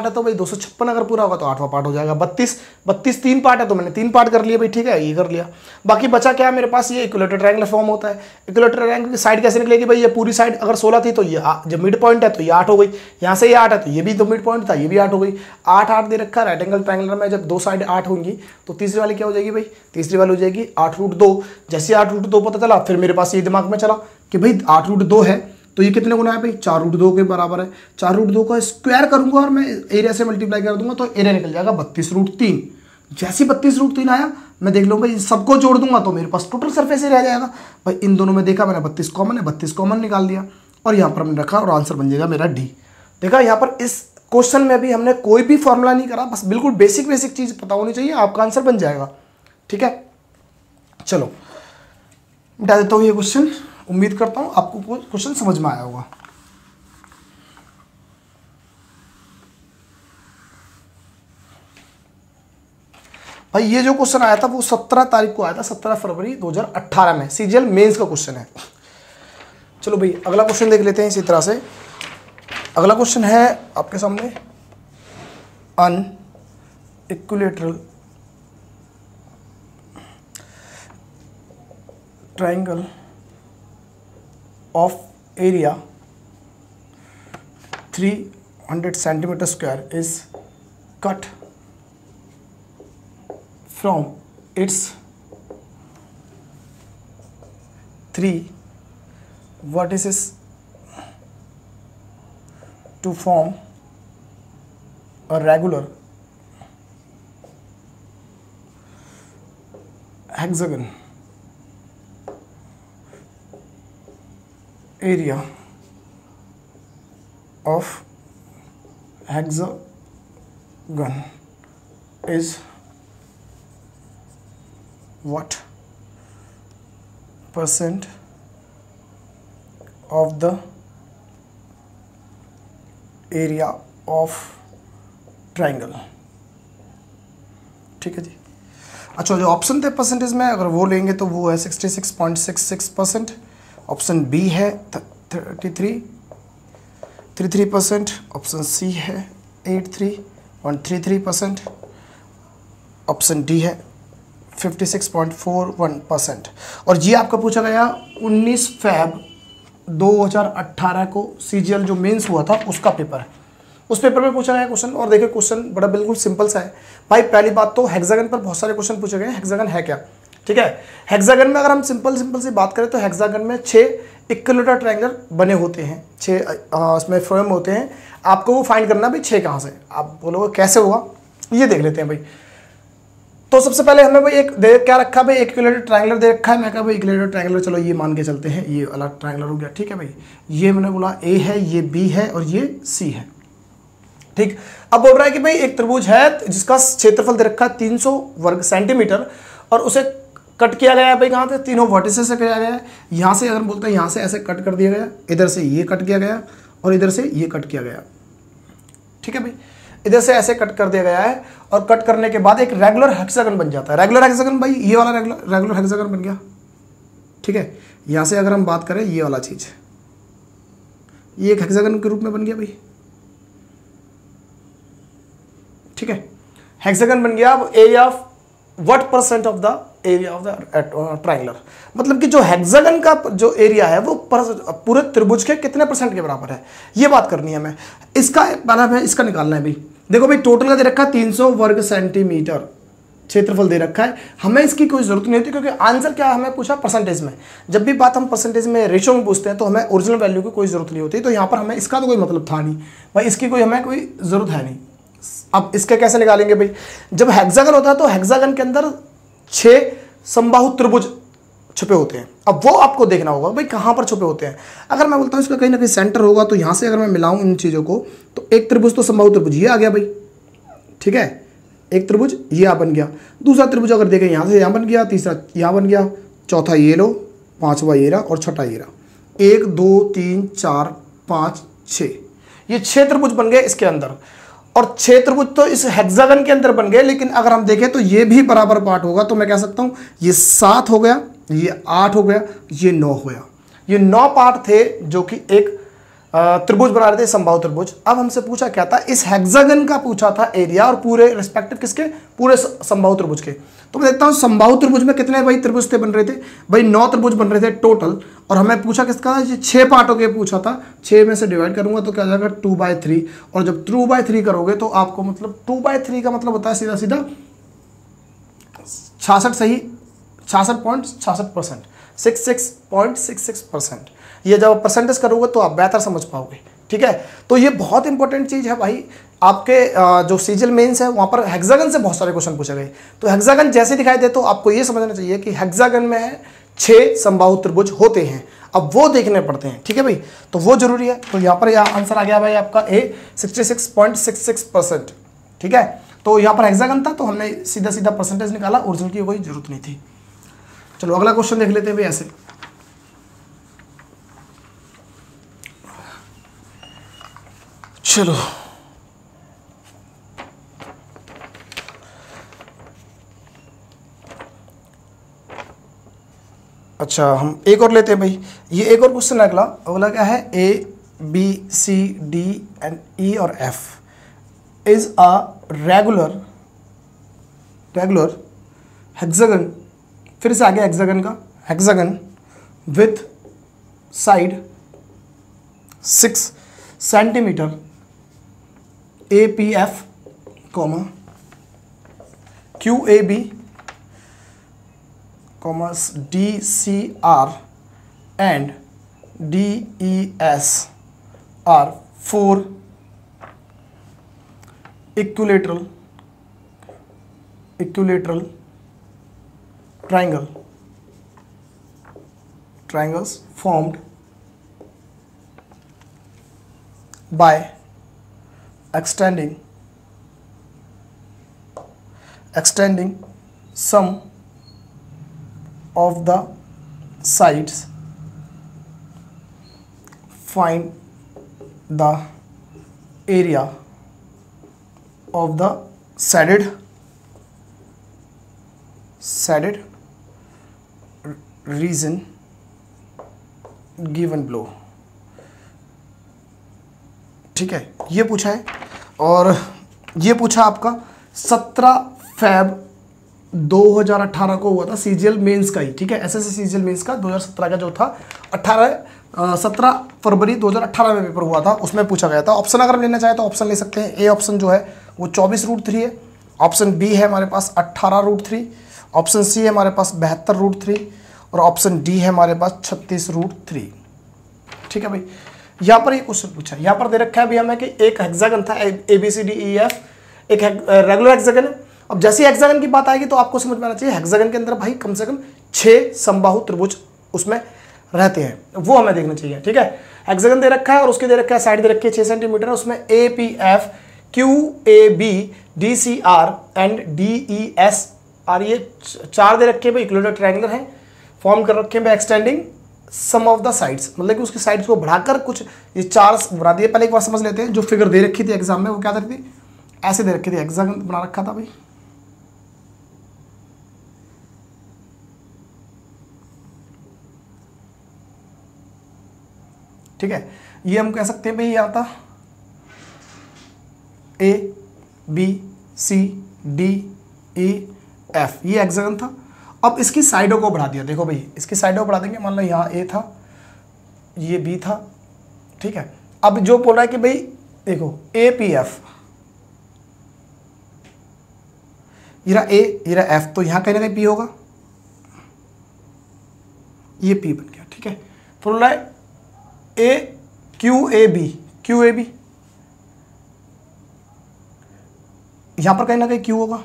है तो भाई 256 अगर पूरा होगा तो 8वां पार्ट हो जाएगा। 32 3 पार्ट है तो मैंने 3 पार्ट कर लिया भाई, ठीक है, ये कर लिया। बाकी बचा क्या है मेरे पास, ये इक्विलेटर ट्रायंगुलर फॉर्म होता है। इक्विलेटर ट्रायंगुलर की साइड कैसे निकलेगी भाई, ये पूरी साइड अगर 16 थी तो ये जब मिड पॉइंट है तो ये 8 हो गई, यहाँ से ये 8 है तो ये भी तो मिड पॉइंट था, ये भी 8 हो गई। 8 दे रखा है राइट एंगल ट्रायंगुलर में, जब 2 साइड 8 होंगी तो तीसरी वाली क्या हो जाएगी भाई, तीसरी वाली हो जाएगी 8√2। जैसे 8√2 पता चला फिर मेरे पास ये दिमाग में चला कि भाई 8√2 है तो ये कितने गुना है भाई, 4√2 के बराबर है। 4√2 का स्क्वायर करूंगा और मैं एरिया से मल्टीप्लाई कर दूंगा तो एरिया निकल जाएगा 32√3। जैसे 32√3 आया मैं देख लूंगा इन सबको जोड़ दूंगा तो मेरे पास टोटल सरफेस एरिया आ जाएगा भाई। इन दोनों में देखा मैंने 32 कॉमन है, 32 कॉमन निकाल दिया और यहाँ पर हमने रखा और आंसर बन जाएगा मेरा डी। देखा यहाँ पर इस क्वेश्चन में भी हमने कोई भी फॉर्मूला नहीं करा, बस बिल्कुल बेसिक चीज पता होनी चाहिए, आपका आंसर बन जाएगा, ठीक है। चलो मिटा देता हूँ ये क्वेश्चन, उम्मीद करता हूं आपको क्वेश्चन समझ में आया होगा। भाई ये जो क्वेश्चन आया था वो 17 तारीख को आया था, 17 फरवरी 2018 में, सीजीएल मेंस का क्वेश्चन है। चलो भाई अगला क्वेश्चन देख लेते हैं इसी तरह से। अगला क्वेश्चन है आपके सामने, अन equilateral triangle of area 300 centimeter square is cut from its 3 vertices to form a regular hexagon. Area of hexagon is what percent of the area of triangle. ठीक है जी। अच्छा, जो ऑप्शन थे परसेंटेज में अगर वो लेंगे तो वो है 66.66%। ऑप्शन बी है 33%। ऑप्शन सी है 83.33%। ऑप्शन डी है 56.41%। और ये आपका पूछा गया 19 फैब 2018 को सीजीएल जो मेंस हुआ था उसका पेपर है। उस पेपर में पूछा गया क्वेश्चन। और देखिए क्वेश्चन बड़ा बिल्कुल सिंपल सा है भाई। पहली बात तो हेक्सागन पर बहुत सारे क्वेश्चन पूछे गए हैं। हेक्सागन है क्या? ठीक है, हेक्सागन में अगर हम सिंपल सी बात करें तो हेक्सागन में 6 इक्विलेटरल ट्रायंगल बने होते हैं, 6 इसमें फ्रेम होते हैं। आपको वो फाइंड करना भी 6 कहाँ से। आप बोलोगे कैसे होगा, ये देख लेते हैं भाई। तो सबसे पहले हमें भाई एक दे क्या रखा भाई, इक्विलेटरल ट्रायंगल दे रखा है। मैं कहा भाई इक्विलेटरल ट्रायंगल, चलो ये मान के चलते हैं, ये वाला ट्रायंगल हो गया। ठीक है भाई, ये मैंने बोला ए है, ये बी है और ये सी है। ठीक, अब बोल रहा है कि भाई एक त्रिभुज है जिसका क्षेत्रफल दे रखा है 300 वर्ग सेंटीमीटर और उसे कट किया गया है भाई कहाँ से, तीनों वर्टिसेस से किया गया है। यहाँ से अगर बोलते हैं यहाँ से ऐसे कट कर दिया गया, इधर से ये कट किया गया और इधर से ये कट किया गया। ठीक है भाई, इधर से ऐसे कट कर दिया गया है और कट करने के बाद एक रेगुलर हेक्सागन बन जाता है। रेगुलर हेक्सागन भाई ये वाला रेगुलर हेक्सागन बन गया। ठीक है, यहाँ से अगर हम बात करें ये वाला चीज, ये एक हेक्सागन के रूप में बन गया भाई। ठीक है, हेक्सागन बन गया। अब area of what percent of the area of the triangular, मतलब कि जो हेक्सागन का जो एरिया है वो पूरे त्रिभुज के कितने परसेंट के बराबर है, ये बात करनी है हमें। इसका पहला है इसका निकालना है भाई। देखो भाई टोटल का दे रखा है 300 वर्ग सेंटीमीटर क्षेत्रफल दे रखा है। हमें इसकी कोई जरूरत नहीं होती क्योंकि आंसर क्या हमें पूछा परसेंटेज में। जब भी बात हम परसेंटेज में रेशियो में पूछते हैं तो हमें ओरिजिनल वैल्यू की कोई जरूरत नहीं होती। तो यहाँ पर हमें इसका तो कोई मतलब था नहीं भाई, इसकी कोई हमें कोई जरूरत है नहीं। अब इसके कैसे निकालेंगे भाई, जब हेक्सागन होता है तो हेक्सागन के अंदर 6 समबाहु त्रिभुज छुपे होते हैं। अब वो आपको देखना होगा भाई कहाँ पर छुपे होते हैं। अगर मैं बोलता हूँ इसका कहीं ना कहीं सेंटर होगा तो यहाँ से अगर मैं मिलाऊं इन चीज़ों को तो एक त्रिभुज तो समबाहु त्रिभुज ये आ गया भाई। ठीक है, एक त्रिभुज ये आ बन गया। दूसरा त्रिभुज अगर देखें यहाँ से यहाँ बन गया, तीसरा यहाँ बन गया, चौथा ये लो, पाँचवा ये रहा और छठा ये रहा। 1 2 3 4 5 6, ये 6 त्रिभुज बन गए इसके अंदर। और 6 त्रिभुज तो इस हेक्सागन के अंदर बन गए, लेकिन अगर हम देखें तो ये भी बराबर पार्ट होगा। तो मैं कह सकता हूँ ये 7 हो गया, ये 8 हो गया, ये 9 हो गया। ये 9 पार्ट थे जो कि एक त्रिभुज बना रहे थे, समबाहु त्रिभुज। अब हमसे पूछा क्या था, इस हेक्सागन का पूछा था एरिया और पूरे रिस्पेक्टिव किसके, पूरे समबाहु त्रिभुज के। तो मैं देखता हूँ समबाहु त्रिभुज में कितने भाई त्रिभुज थे बन रहे थे भाई, 9 त्रिभुज बन रहे थे टोटल। और हमें पूछा किसका, ये 6 पार्टों के पूछा था। 6 में से डिवाइड करूंगा तो क्या जाएगा 2/3। और जब 2/3 करोगे तो आपको मतलब 2/3 का मतलब होता है सीधा सीधा 66 सही 66.66%, 66.66%। ये जब परसेंटेज करोगे तो आप बेहतर समझ पाओगे। ठीक है, तो ये बहुत इंपॉर्टेंट चीज़ है भाई। आपके जो सीजीएल मेंस है वहाँ पर हेक्सागन से बहुत सारे क्वेश्चन पूछे गए। तो हेक्सागन जैसे दिखाई दे तो आपको ये समझना चाहिए कि हेक्सागन में 6 समबाहु त्रिभुज होते हैं। अब वो देखने पड़ते हैं। ठीक है भाई, तो वो जरूरी है। तो यहाँ पर यह आंसर आ गया भाई आपका ए 66.66%। ठीक है, तो यहाँ पर हेक्सागन था तो हमने सीधा सीधा परसेंटेज निकाला, ओरिजिनल की कोई जरूरत नहीं थी। चलो अगला क्वेश्चन देख लेते हैं भाई ऐसे। चलो अच्छा, हम एक और लेते हैं भाई। ये एक और क्वेश्चन अगला अगला क्या है, ABCDE और F is a regular hexagon. फिर से आगे हेक्सागन का, hexagon with side 6 centimetre APF, QAB, DCR and DES are 4 equilateral triangles formed by extending some of the sides. Find the area of the shaded region given below। ठीक है, ये पूछा है। और ये पूछा आपका 17 Feb 2018 को हुआ था सीजीएल मेंस का ही। ठीक है, एसएससी सीजीएल मेंस का 2017 का जो था 17 फरवरी 2018 में पेपर हुआ था, उसमें पूछा गया था। ऑप्शन अगर हम लेना चाहे तो ऑप्शन ले सकते हैं। ए ऑप्शन जो है वो 24√3 है, ऑप्शन बी है हमारे पास 18√3, ऑप्शन सी है हमारे पास 72√3 और ऑप्शन डी है हमारे पास 36√3। ठीक है भाई, यहाँ पर ये क्वेश्चन पूछा है, यहाँ पर दे रखा है भी हमें कि एक हेक्सागन था ABCDEF, एक रेगुलर हेक्सागन है। अब जैसे हेक्सागन की बात आएगी तो आपको समझ में आना चाहिए हेक्सागन के अंदर भाई कम से कम 6 समबाहु त्रिभुज उसमें रहते हैं, वो हमें देखना चाहिए। ठीक है, हेक्सागन दे रखा है और उसके दे रखा है साइड दे रखी है 6 सेंटीमीटर, उसमें APF QAB DCR and DES और ये 4 दे रखे हैं भाई, इक्विलेटरल ट्रायंगुलर हैं, फॉर्म कर रखे हैं भाई extending some of the sides, मतलब कि उसकी साइड्स को बढ़ाकर कुछ ये 4 बढ़ा दिए। पहले एक बार समझ लेते हैं, जो फिगर दे रखी थी एग्जाम में वो क्या दे रखी थी, ऐसे दे रखी थी, हेक्सागन बना रखा था भाई। ठीक है, ये हम कह सकते हैं भाई, ये आता ABCDEF, ये हेक्सागन था। अब इसकी साइडों को बढ़ा दिया, देखो भाई इसकी साइडों को बढ़ा देंगे, मान लो यहाँ A था, ये B था। ठीक है, अब जो बोल रहा है कि भाई देखो APF, ये रहा A, ये रहा F, तो यहाँ कहीं ना कहीं P होगा, ये P बन गया। ठीक है, तो बोल रहा है QAB, यहां पर कहीं ना कहीं Q होगा,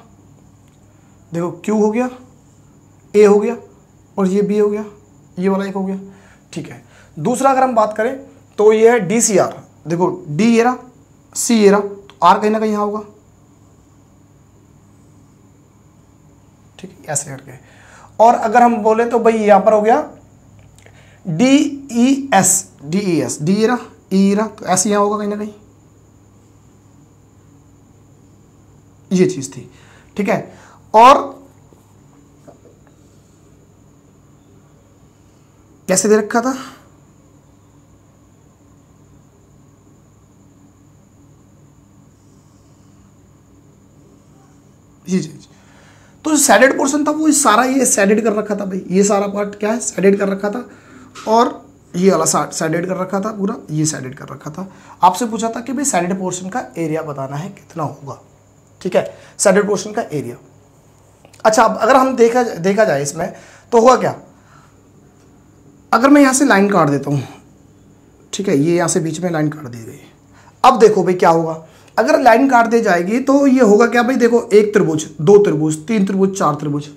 देखो Q हो गया, A हो गया और ये B हो गया, ये वाला एक हो गया। ठीक है, दूसरा अगर हम बात करें तो ये है DCR, देखो D ये रहा, C ये रहा, तो R कहीं ना कहीं यहां होगा। ठीक है, ऐसे करके। और अगर हम बोले तो भाई यहां पर हो गया DES, D ये रहा, E ये रहा, तो ऐसे यहां होगा कहीं ना कहीं, ये चीज थी। ठीक है, और कैसे दे रखा था, ये चीज। तो जो सैडेड पोर्शन था वो सारा ये सैडेड कर रखा था भाई, ये सारा पार्ट क्या है सैडेड कर रखा था, और ये वाला सैडेड कर रखा था पूरा, ये सैडेड कर रखा था। आपसे पूछा था कि भाई सैडेड पोर्शन का एरिया बताना है कितना होगा। ठीक है, सैडेड पोर्शन का एरिया। अच्छा, अब अगर हम देखा जाए इसमें तो हुआ क्या, अगर मैं यहाँ से लाइन काट देता हूँ, ठीक है, ये यहाँ से बीच में लाइन काट दी गई। अब देखो भाई क्या होगा, अगर लाइन काट दी जाएगी तो ये होगा क्या भाई, देखो 1 त्रिभुज, 2 त्रिभुज, 3 त्रिभुज, 4 त्रिभुज,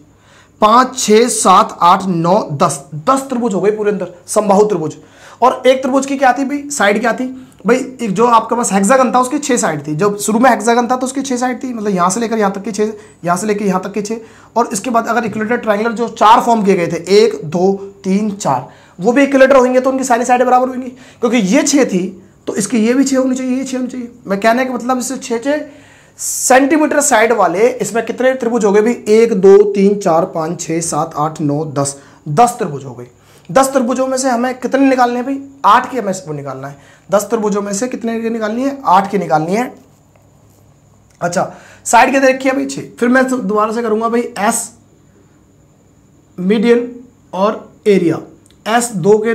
5 6 7 8 9 10 त्रिभुज हो गए पूरे अंदर, समबाहु त्रिभुज। और एक त्रिभुज की क्या थी भाई, साइड क्या थी भाई, एक जो आपके पास हेक्सागन था उसकी 6 साइड थी, जब शुरू में हेक्सागन था तो उसकी 6 साइड थी, मतलब यहाँ से लेकर यहाँ तक की 6, यहाँ से लेकर यहाँ तक की 6, और इसके बाद अगर इक्विलेटरल ट्रायंगुलर जो 4 फॉर्म किए गए थे, 1 2 3 4, वो भी इक्विलेटर होंगे तो उनकी सारी साइडें बराबर होंगी, क्योंकि ये 6 थी तो इसकी ये भी 6 होनी चाहिए, ये 6 होनी चाहिए। मैं कहने का मतलब इससे 6 सेंटीमीटर साइड वाले इसमें कितने त्रिभुज हो गए भाई, 1 2 3 4 5 6 7 8 9 10 त्रिभुज हो गए। 10 त्रिभुजों में से हमें कितने निकालने हैं भाई, 8 की हमें वो निकालना है। 10 त्रिभुजों में से कितने की निकालनी है, 8 की निकालनी है। अच्छा, साइड के देखिए भाई 6, फिर मैं दोबारा से करूंगा भाई S मीडियन और एरिया, S 2 के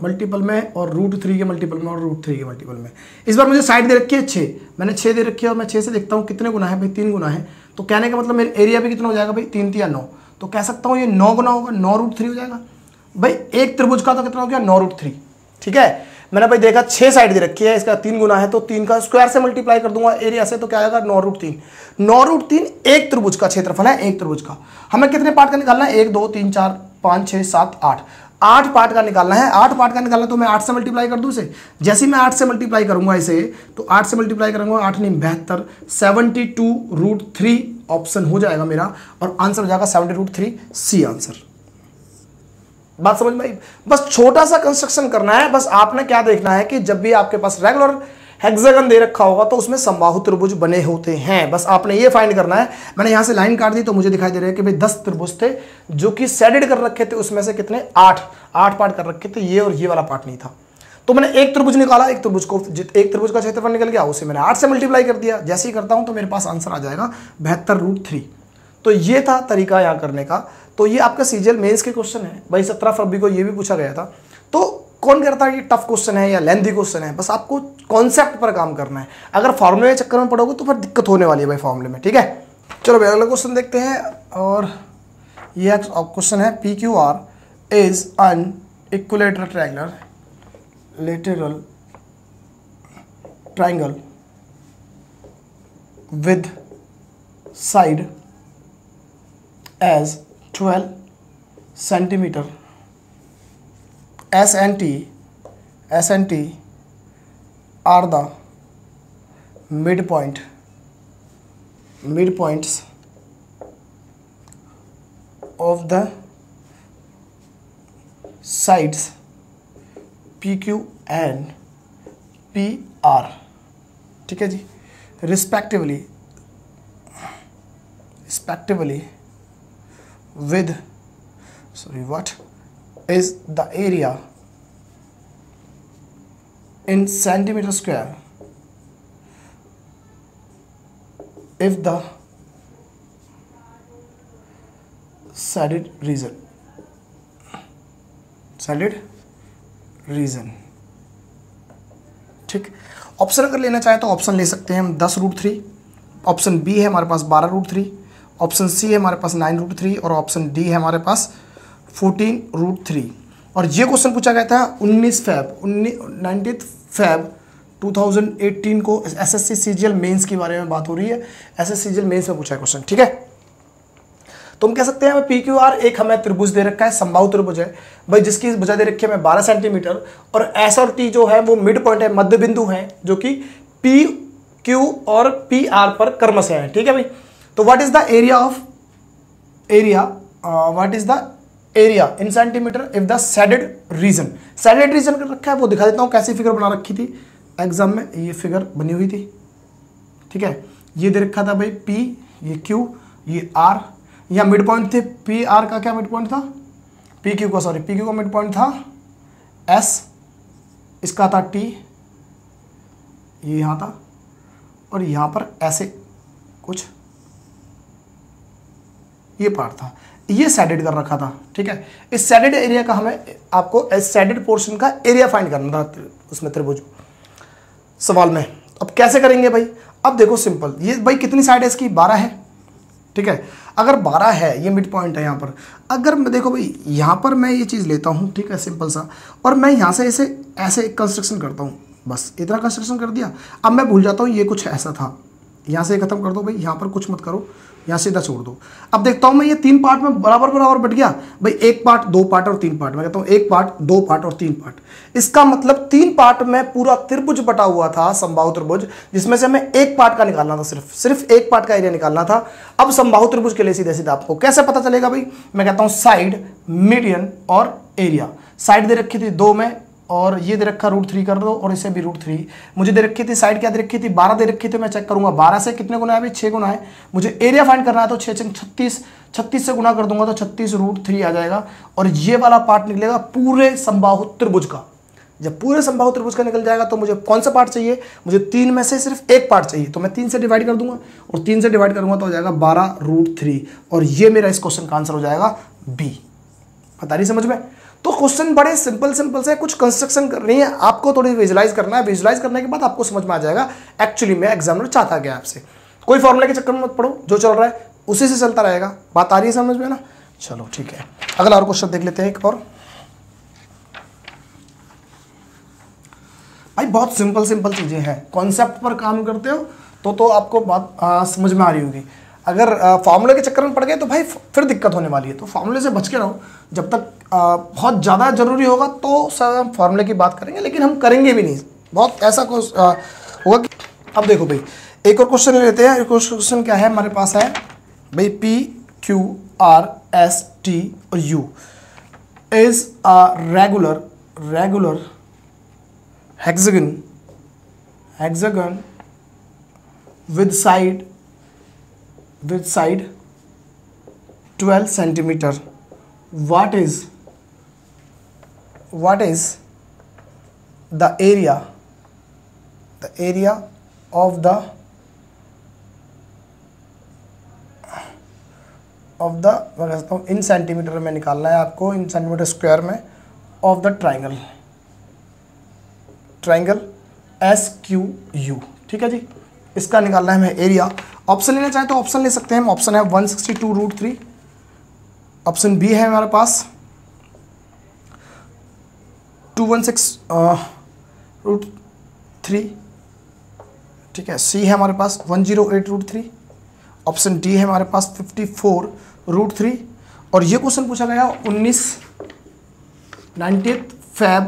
मल्टीपल में और √3 के मल्टीपल में और √3 के मल्टीपल में। इस बार मुझे साइड दे रखी है 6, मैंने 6 दे रखी है और मैं 6 से देखता हूँ कितने गुना है भाई, 3 गुना है। तो कहने का मतलब मेरे एरिया भी कितना हो जाएगा भाई, 3 3 9, तो कह सकता हूँ ये 9 गुना होगा, 9√3 हो जाएगा भाई। एक त्रिभुज का तो कितना हो गया, 9√3। ठीक है, मैंने भाई देखा 6 साइड दे रखी है, इसका 3 गुना है तो 3 का स्क्वायर से मल्टीप्लाई कर दूंगा एरिया से, तो क्या आएगा 9√3। 9√3 एक त्रिभुज का क्षेत्रफल है, एक त्रिभुज का। हमें कितने पार्ट का निकालना है, 1 2 3 4 5 6 7 8, 8 पार्ट का निकालना है। 8 पार्ट का निकालना तो मैं 8 से मल्टीप्लाई कर दूं इसे। जैसे ही मैं 8 से मल्टीप्लाई करूंगा इसे, तो 8 से मल्टीप्लाई करूंगा, 8 नहीं 72, 72√3 ऑप्शन हो जाएगा मेरा, और आंसर हो जाएगा 70√3, सी आंसर। बात समझ में आई? बस छोटा सा कंस्ट्रक्शन करना है। बस आपने क्या देखना है कि जब भी आपके पास रेगुलर हेक्सागन दे रखा होगा तो उसमें समबाहु त्रिभुज बने होते हैं। बस आपने ये फाइंड करना है। मैंने यहाँ से लाइन काट दी तो मुझे दिखाई दे रहा है कि भाई 10 त्रिभुज थे जो कि शेडेड कर रखे थे, उसमें से कितने 8 पार्ट कर रखे थे, ये और ये वाला पार्ट नहीं था। तो मैंने एक त्रिभुज निकाला, एक त्रिभुज का क्षेत्रफल निकल गया, उसे मैंने 8 से मल्टीप्लाई कर दिया। जैसे ही करता हूं तो मेरे पास आंसर आ जाएगा 72√3। तो ये था तरीका यहाँ करने का। तो ये आपका सीजीएल मेंस के क्वेश्चन है भाई, 17 फरवरी को ये भी पूछा गया था। तो कौन कहता है कि टफ क्वेश्चन है या लेंथी क्वेश्चन है, बस आपको कॉन्सेप्ट पर काम करना है। अगर फॉर्मूले के चक्कर में पढ़ोगे तो फिर दिक्कत होने वाली है भाई फॉर्मूले में, ठीक है। चलो भाई अगला क्वेश्चन देखते हैं। और ये क्वेश्चन है PQR is an equilateral triangle with side as 12 centimeter. S&T are the midpoints of the sides PQ and PR, ठीक है जी, respectively with, what is the area in centimeter square if the shaded region, ठीक। Option अगर लेना चाहें तो option ले सकते हैं हम 10√3, ऑप्शन बी है हमारे पास 12√3, ऑप्शन सी है हमारे पास 9√3 और ऑप्शन डी है हमारे पास 14√3। और ये क्वेश्चन पूछा गया था 19 फेब 2018 को। एसएससी सीजीएल मेंस के बारे में बात हो रही है, एसएससी सीजीएल मेंस में पूछा है क्वेश्चन, ठीक है। तो हम कह सकते हैं PQR एक हमें त्रिभुज दे रखा है, समबाहु त्रिभुज है भाई, जिसकी भुजा दे रखी है हमें 12 सेंटीमीटर, और एस और टी जो है वो मिड पॉइंट है, मध्य बिंदु है, जो कि PQ और PR पर क्रमशः है, ठीक है भाई। तो what is the area in centimetre if the shaded region कर रखा है, वो दिखा देता हूँ कैसी फिगर बना रखी थी एग्जाम में। ये फिगर बनी हुई थी, ठीक है। ये दे रखा था भाई P, ये Q, ये R, यहाँ मिड पॉइंट थे। PR का क्या मिड पॉइंट था, PQ का मिड पॉइंट था S, इसका था T, ये यहाँ था, और यहाँ पर ऐसे कुछ ये पार्ट था, ये शेडेड कर रखा था, ठीक है। इस शेडेड एरिया का हमें आपको इस शेडेड पोर्शन का एरिया फाइंड करना था उसमें त्रिभुज सवाल में। अब कैसे करेंगे भाई, अब देखो सिंपल, ये भाई कितनी साइड है इसकी, 12 है, ठीक है। अगर 12 है, ये मिड पॉइंट है यहाँ पर, अगर मैं देखो भाई यहाँ पर मैं ये चीज़ लेता हूँ, ठीक है, सिंपल सा, और मैं यहाँ से ऐसे एक कंस्ट्रक्शन करता हूँ, बस इतना कंस्ट्रक्शन कर दिया। अब मैं भूल जाता हूँ ये कुछ ऐसा था, यहाँ से खत्म कर दो भाई, यहाँ पर कुछ मत करो, यहाँ सीधा छोड़ दो। अब देखता हूँ मैं ये 3 पार्ट में बराबर बट गया भाई, 1 पार्ट 2 पार्ट और 3 पार्ट। मैं कहता हूँ 1 पार्ट 2 पार्ट और 3 पार्ट, इसका मतलब 3 पार्ट में पूरा त्रिभुज बटा हुआ था, समबाहु त्रिभुज, जिसमें से हमें 1 पार्ट का निकालना था, सिर्फ 1 पार्ट का एरिया निकालना था। अब समबाहु त्रिभुज के लिए सीधे सीधा आपको कैसे पता चलेगा भाई, मैं कहता हूँ साइड, मीडियन और एरिया। साइड दे रखी थी 2 में, और ये दे रखा √3 कर दो, और इसे भी √3। मुझे दे रखी थी साइड, क्या दे रखी थी, 12 दे रखी थी। मैं चेक करूंगा 12 से कितने गुना है भाई, 6 गुना है। मुझे एरिया फाइंड करना है तो 36 से गुना कर दूंगा तो 36√3 आ जाएगा, और ये वाला पार्ट निकलेगा पूरे समबाहु त्रिभुज का। जब पूरे समबाहु त्रिभुज का निकल जाएगा तो मुझे कौन सा पार्ट चाहिए, मुझे 3 में से सिर्फ 1 पार्ट चाहिए, तो मैं 3 से डिवाइड कर दूंगा, और 3 से डिवाइड करूंगा तो हो जाएगा 12√3, और ये मेरा इस क्वेश्चन का आंसर हो जाएगा B। बता रही समझ में। तो क्वेश्चन बड़े सिंपल से, कुछ कंस्ट्रक्शन करनी है आपको, थोड़ी विजुलाइज करना है, विजुलाइज करने के बाद आपको समझ में आ जाएगा एक्चुअली में एग्जामिनर चाहता क्या आपसे। कोई फॉर्मूले के चक्कर में मत पड़ो, जो चल रहा है उसी से चलता रहेगा। बात आ रही है समझ में ना। चलो ठीक है, अगला और क्वेश्चन देख लेते हैं एक और। भाई बहुत सिंपल चीजें हैं, कॉन्सेप्ट पर काम करते हो तो आपको बात समझ में आ रही होगी। अगर फार्मूले के चक्कर में पड़ गए तो भाई फिर दिक्कत होने वाली है, तो फार्मूले से बच के रहो। जब तक बहुत ज़्यादा ज़रूरी होगा तो सर हम फार्मूले की बात करेंगे, लेकिन हम करेंगे भी नहीं, बहुत ऐसा होगा कि। अब देखो भाई एक और क्वेश्चन ले लेते हैं। एक और क्वेश्चन क्या है हमारे पास है भाई, PQRST और U is a regular hexagon hexagon with side 12 centimetre, what is the area of the मैं कहता हूँ इन सेंटीमीटर में निकालना है आपको, इन सेंटीमीटर स्क्वायर में, ऑफ द ट्राइंगल SQU। ठीक है जी, इसका निकालना है हमें एरिया। ऑप्शन लेना चाहें तो ऑप्शन ले सकते हैं हम। ऑप्शन है 162√3, ऑप्शन बी है हमारे पास 216√3, ठीक है। सी है हमारे पास 108√3, ऑप्शन डी है हमारे पास 54√3। और ये क्वेश्चन पूछा गया 19 Feb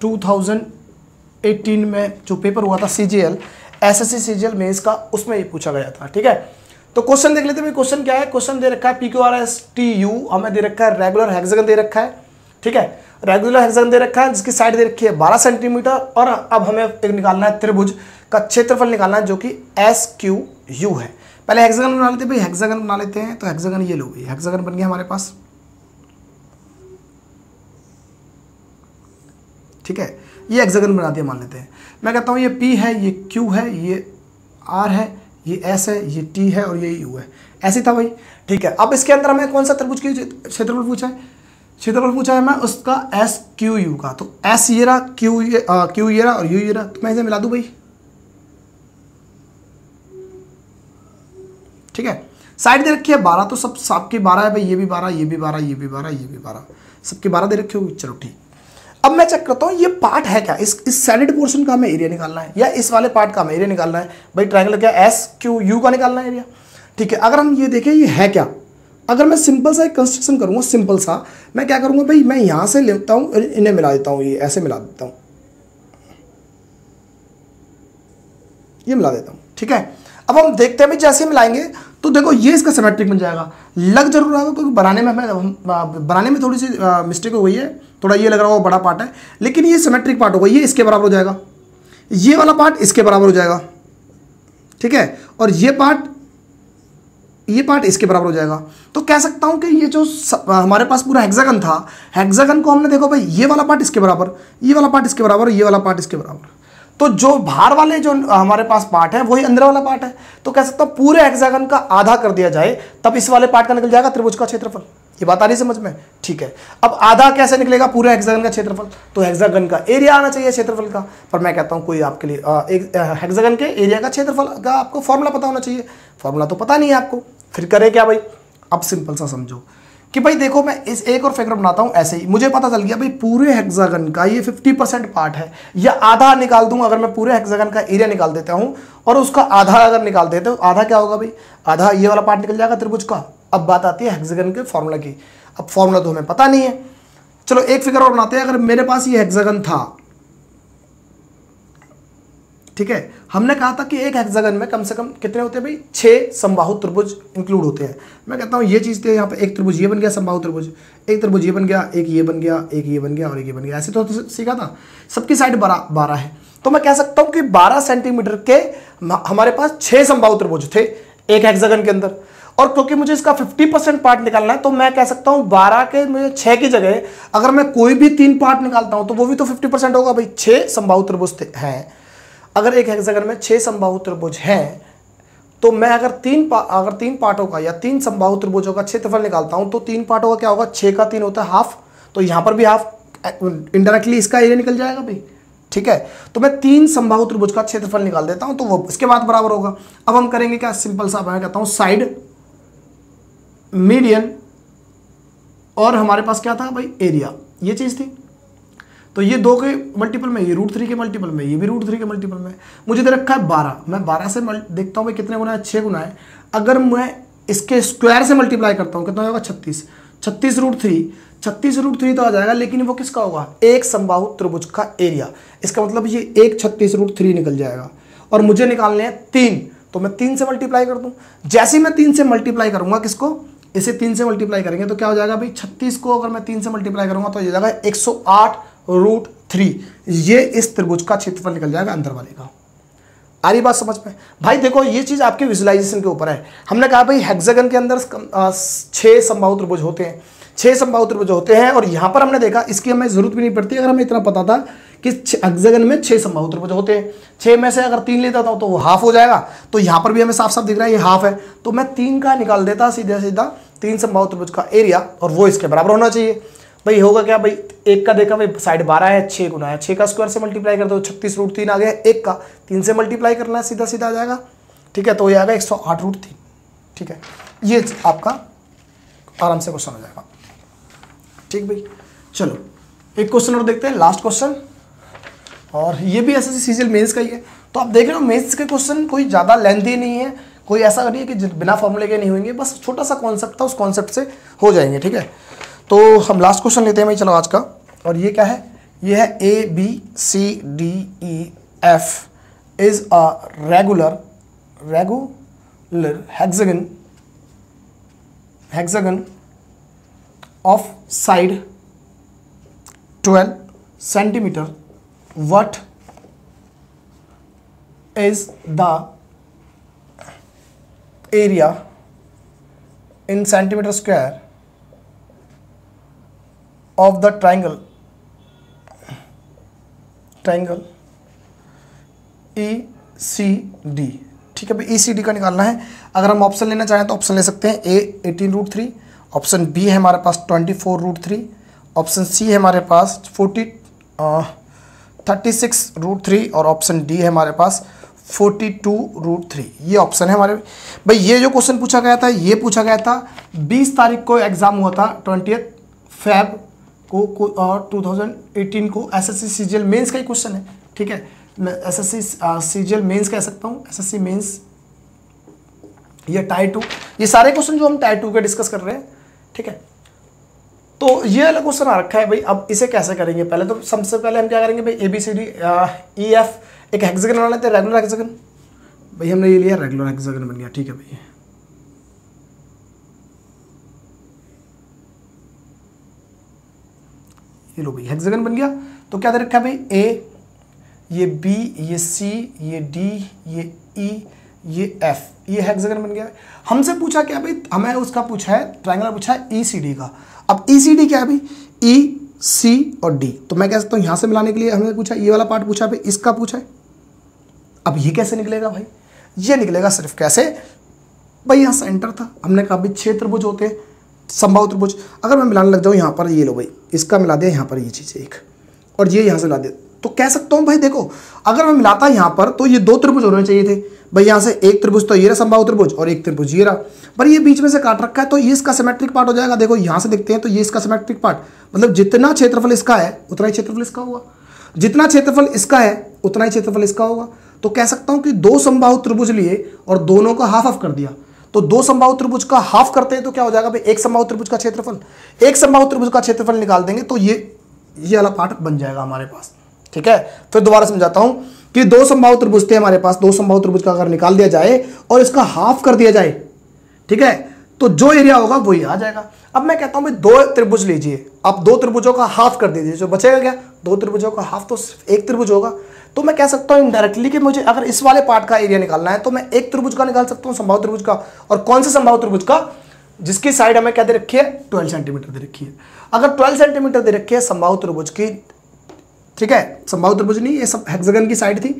2018 में जो पेपर हुआ था CGL SSC CGL में इसका, उसमें ये पूछा गया था। ठीक है, तो क्वेश्चन देख लेते हैं भाई। क्वेश्चन क्या है? क्वेश्चन दे रखा है PQRSTU, हमें दे रखा है रेगुलर हेक्सागन दे रखा है। ठीक है, रेगुलर हेक्सागन दे रखा है जिसकी साइड दे रखी है 12 सेंटीमीटर, और अब हमें एक निकालना है त्रिभुज का क्षेत्रफल निकालना है जो कि SQU है। पहले हेक्सागन बना लेते हैं भाई, हेक्सागन बना लेते हैं। तो हेक्सागन ये लो भाई, हेक्सागन बन गया हमारे पास। ठीक है, ये हेक्सागन बना दिया मान लेते हैं। मैं कहता हूँ ये P है, ये Q है, ये R है, ये S है, ये T है और ये U है। ऐसे था भाई। ठीक है, अब इसके अंदर हमें कौन सा त्रिभुज की क्षेत्रफल पूछा है? क्षेत्रफल पूछा है मैं उसका SQU का। तो S ये रहा, Q ये रहा और U ये रहा, तो मैं इसे मिला दूं भाई। ठीक है, साइड दे रखी है 12, तो सबकी 12 है भाई, ये भी 12, ये भी 12, ये भी 12, ये भी 12, सबकी 12 दे रखी होगी। चलो ठीक, अब मैं चेक करता हूँ ये पार्ट है क्या, इस सैडेड पोर्शन का हमें एरिया निकालना है या इस वाले पार्ट का हमें एरिया निकालना है भाई। ट्रायंगल क्या SQU का निकालना है एरिया। ठीक है, अगर हम ये देखें ये है क्या, अगर मैं सिंपल सा एक कंस्ट्रक्शन करूँगा, सिंपल सा, मैं क्या करूँगा भाई, मैं यहाँ से लेता हूँ, इन्हें मिला देता हूँ, ये ऐसे मिला देता हूँ, ये मिला देता हूँ। ठीक है, अब हम देखते हैं भाई जैसे मिलाएंगे तो देखो ये इसका सिमेट्रिक बन जाएगा। लग जरूर रहा होगा क्योंकि बनाने में थोड़ी सी मिस्टेक हो गई है, थोड़ा ये लग रहा होगा बड़ा पार्ट है, लेकिन ये सिमेट्रिक पार्ट होगा, ये इसके बराबर हो जाएगा, ये वाला पार्ट इसके बराबर हो जाएगा। ठीक है, और ये पार्ट इसके बराबर हो जाएगा। तो कह सकता हूं कि ये जो हमारे पास पूरा हेक्सागन था, हेक्सागन को हमने देखो भाई ये वाला पार्ट इसके बराबर, ये वाला पार्ट इसके बराबर, ये वाला पार्ट इसके बराबर, तो जो बाहर वाले जो हमारे पास पार्ट है वही अंदर वाला पार्ट है। तो कह सकता हूं पूरे हेक्सागन का आधा कर दिया जाए तब इस वाले पार्ट का निकल जाएगा त्रिभुज का क्षेत्रफल। ये बात आ रही समझ में? ठीक है, अब आधा कैसे निकलेगा पूरे हेक्सागन का क्षेत्रफल? तो हेक्सागन का एरिया आना चाहिए क्षेत्रफल का, पर मैं कहता हूं कोई आपके लिए एक हेक्सागन के एरिया का क्षेत्रफल का आपको फॉर्मूला पता होना चाहिए। फॉर्मूला तो पता नहीं है आपको, फिर करें क्या भाई? अब सिंपल सा समझो कि भाई देखो मैं इस एक और फिगर बनाता हूं ऐसे ही, मुझे पता चल गया भाई पूरे हेक्सागन का ये 50% पार्ट है, या आधा निकाल दूं अगर मैं पूरे हेक्सागन का एरिया निकाल देता हूं और उसका आधा अगर निकाल देते हो, आधा क्या होगा भाई? आधा ये वाला पार्ट निकल जाएगा त्रिभुज का। अब बात आती है हेक्सागन के फॉर्मूला की। अब फॉर्मूला तो हमें पता नहीं है, चलो एक फिगर और बनाते हैं। अगर मेरे पास ये हेक्सागन था, ठीक है, हमने कहा था कि एक हेक्सागन में कम से कम कितने होते हैं भाई? 6 समबाहु त्रिभुज इंक्लूड होते हैं। मैं कहता हूं ये चीज थी, यहाँ पे एक त्रिभुज ये बन गया समबाहु त्रिभुज, एक त्रिभुज ये बन गया, एक ये बन गया, एक ये बन गया और एक ये बन गया। ऐसे तो सीखा था, सबकी साइड 12 है। तो मैं कह सकता हूं कि 12 सेंटीमीटर के हमारे पास 6 समबाहु त्रिभुज थे एक हेक्सागन के अंदर, और क्योंकि मुझे इसका 50% पार्ट निकालना है तो मैं कह सकता हूं 12 के मुझे 6 की जगह अगर मैं कोई भी 3 पार्ट निकालता हूं तो वो भी तो 50% होगा भाई। 6 समबाहु त्रिभुज हैं, अगर एक हेक्सागन में 6 समबाहु त्रिभुज हैं तो मैं अगर तीन पार्टों का या 3 समबाहु त्रिभुजों का क्षेत्रफल निकालता हूं तो 3 पार्टों का क्या होगा? 6 का 3 होता है हाफ, तो यहां पर भी हाफ, इनडायरेक्टली इसका एरिया निकल जाएगा भाई। ठीक है, तो मैं 3 समबाहु त्रिभुज का क्षेत्रफल निकाल देता हूं तो वो इसके बाद बराबर होगा। अब हम करेंगे क्या? सिंपल सा मैं कहता हूं साइड, मीडियन और हमारे पास क्या था भाई? एरिया, ये चीज थी। तो ये 2 के मल्टीपल में, ये √3 के मल्टीपल में, ये भी √3 के मल्टीपल में। मुझे दे रखा है 12, मैं 12 से देखता हूँ भाई कितने गुना है? 6 गुना है। अगर मैं इसके स्क्वायर से मल्टीप्लाई करता हूँ कितना होगा? 36 √3 तो आ जाएगा, लेकिन वो किसका होगा? एक समबाहु त्रिभुज का एरिया। इसका मतलब ये एक 36 √3 निकल जाएगा, और मुझे निकालने हैं 3, तो मैं 3 से मल्टीप्लाई कर दूं। जैसे ही मैं 3 से मल्टीप्लाई करूंगा, किसको? इसे 3 से मल्टीप्लाई करेंगे तो क्या हो जाएगा भाई? 36 को अगर मैं 3 से मल्टीप्लाई करूंगा तो ये जाएगा 108 √3। ये इस त्रिभुज का क्षेत्रफल निकल जाएगा अंदर वाले का। आ रही बात समझ में भाई? देखो ये चीज़ आपके विजुअलाइजेशन के ऊपर है। हमने कहा भाई हेक्सागन के अंदर 6 समबाहु त्रिभुज होते हैं, 6 समबाहु त्रिभुज होते हैं। और यहाँ पर हमने देखा, इसकी हमें जरूरत भी नहीं पड़ती अगर हमें इतना पता था कि हेक्सागन में 6 समबाहु त्रिभुज होते हैं। 6 में से अगर 3 लेता था तो वो हाफ हो जाएगा। तो यहाँ पर भी हमें साफ साफ दिख रहा है ये हाफ है, तो मैं 3 का निकाल देता सीधा सीधा 3 समबाहु त्रिभुज का एरिया, और वो इसके बराबर होना चाहिए। भाई होगा क्या भाई, एक का देखा भाई साइड 12 है, 6 गुना है, 6 का स्क्वायर से मल्टीप्लाई कर दो 36√3 आ गया। एक का 3 से मल्टीप्लाई करना है, सीधा सीधा आ जाएगा। ठीक है, तो ये आएगा 108√3। ठीक है, ये आपका आराम से क्वेश्चन हो जाएगा। ठीक भाई, चलो एक क्वेश्चन और देखते हैं, लास्ट क्वेश्चन, और ये भी एसएससी सीजीएल मेंस का ही है। तो आप देख रहे हो मेंस के क्वेश्चन कोई ज़्यादा लेंथी नहीं है, कोई ऐसा नहीं है कि बिना फॉर्मूले के नहीं होंगे, बस छोटा सा कॉन्सेप्ट था, उस कॉन्सेप्ट से हो जाएंगे। ठीक है, तो हम लास्ट क्वेश्चन लेते हैं भाई, चलो आज का। और ये क्या है, ये है ABCDEF is a regular hexagon of side 12 centimeter. What is the area in centimeter square of the triangle ECD? ठीक है भाई, ECD का निकालना है। अगर हम ऑप्शन लेना चाहें तो ऑप्शन ले सकते हैं। A 18√3, ऑप्शन B है हमारे पास 24√3, ऑप्शन C है हमारे पास 36√3, और ऑप्शन डी है हमारे पास 42√3। ये ऑप्शन है हमारे भाई। ये जो क्वेश्चन पूछा गया था, ये पूछा गया था 20 तारीख को एग्जाम हुआ था, 20 Feb को 2018 को। एसएससी सीजीएल मेंस का ही क्वेश्चन है। ठीक है, मैं एसएससी सीजीएल मेंस कह सकता हूँ, एसएससी मेंस। ये टायर 2, ये सारे क्वेश्चन जो हम टायर 2 के डिस्कस कर रहे हैं। ठीक है, तो ये वाला क्वेश्चन आ रखा है भाई। अब इसे कैसे करेंगे, पहले तो सबसे पहले हम क्या करेंगे भाई, ABCDEF एक हेक्सागन बना लेते हैं, रेगुलर हेक्सागन। भाई हमने ये लिया, रेगुलर हेक्सागन बन गया। ठीक है भाई, ये लो भाई हेक्सागन बन गया। तो क्या दे रखा है भाई, A, ये B, ये C, ये D, ये E, ये F, ये हेक्सागन बन गया। हमसे पूछा क्या भाई, हमें उसका पूछा है, ट्रायंगल पूछा है ECD का। अब ECD क्या है भाई, E, C और D। तो मैं कह सकता हूँ यहाँ से मिलाने के लिए हमने पूछा, ये वाला पार्ट पूछा भाई, इसका पूछा है। अब ये कैसे निकलेगा भाई, ये निकलेगा सिर्फ कैसे भाई, यहाँ सेंटर था, हमने कहा भाई 6 त्रिभुज होते हैं, समबाहु त्रिभुज। अगर मैं मिलाने लग जाऊँ यहाँ पर, ये लो भाई, इसका मिला दिया यहाँ पर ये चीज़ एक, और ये यहाँ से मिला दिया, तो कह सकता हूँ भाई देखो, अगर मैं मिलाता यहाँ पर तो ये 2 त्रिभुज होने चाहिए थे भाई। यहाँ से एक त्रिभुज तो ये रहा समबाहु त्रिभुज, और एक त्रिभुज ये रहा, पर ये बीच में से काट रखा है, तो ये इसका सिमेट्रिक पार्ट हो जाएगा। देखो यहाँ से देखते हैं तो ये इसका सिमेट्रिक पार्ट, मतलब जितना क्षेत्रफल इसका है उतना ही क्षेत्रफल इसका होगा, जितना क्षेत्रफल इसका है उतना ही क्षेत्रफल इसका होगा। तो कह सकता हूँ कि 2 समबाहु त्रिभुज लिए और दोनों का हाफ कर दिया, तो 2 समबाहु त्रिभुज का हाफ करते हैं तो क्या हो जाएगा भाई, 1 समबाहु त्रिभुज का क्षेत्रफल। 1 समबाहु त्रिभुज का क्षेत्रफल निकाल देंगे तो ये वाला पार्ट बन जाएगा हमारे पास। ठीक है, फिर दोबारा समझाता हूं कि 2 समबाहु त्रिभुज थे हमारे पास, 2 समबाहु त्रिभुज का अगर निकाल दिया जाए और इसका हाफ कर दिया जाए, ठीक है, तो जो एरिया होगा वही आ जाएगा। अब मैं कहता हूं भाई 2 त्रिभुज लीजिए, आप 2 त्रिभुजों का हाफ कर दीजिए, जो बचेगा क्या, 2 त्रिभुजों का हाफ तो सिर्फ 1 त्रिभुज होगा। तो मैं कह सकता हूं इनडायरेक्टली कि मुझे अगर इस वाले पार्ट का एरिया निकालना है तो मैं 1 त्रिभुज का निकाल सकता हूं, समबाहु त्रिभुज का। और कौन से समबाहु त्रिभुज का, जिसकी साइड हमें क्या दे रखी है, 12 सेंटीमीटर दे रखी है। अगर 12 सेंटीमीटर दे रखी है समबाहु त्रिभुज की, ठीक है, समबाहु त्रिभुज नहीं, ये सब हेक्सागन की साइड थी,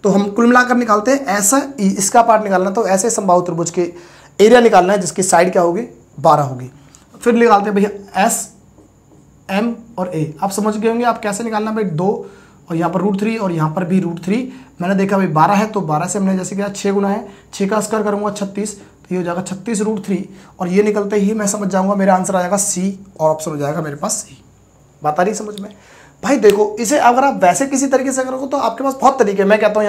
तो हम कुल मिलाकर निकालते हैं। ऐसा इसका पार्ट निकालना, तो ऐसे समबाहु त्रिभुज के एरिया निकालना है जिसकी साइड क्या होगी, 12 होगी। फिर निकालते हैं भैया S, M और A। आप समझ गए होंगे आप कैसे निकालना भाई, 2 और यहाँ पर √3 और यहाँ पर भी √3। मैंने देखा भाई 12 है, तो 12 से हमने जैसे किया 6 गुना है, 6 का स्क्वायर करूँगा 36, तो ये हो जाएगा 36√3, और ये निकलते ही मैं समझ जाऊँगा मेरा आंसर आ जाएगा C, और ऑप्शन हो जाएगा मेरे पास C। बात आ रही समझ में भाई? देखो इसे अगर आप वैसे किसी तरीके से करोगे तो आपके पास बहुत तरीके हैं। मैं कहता हूँ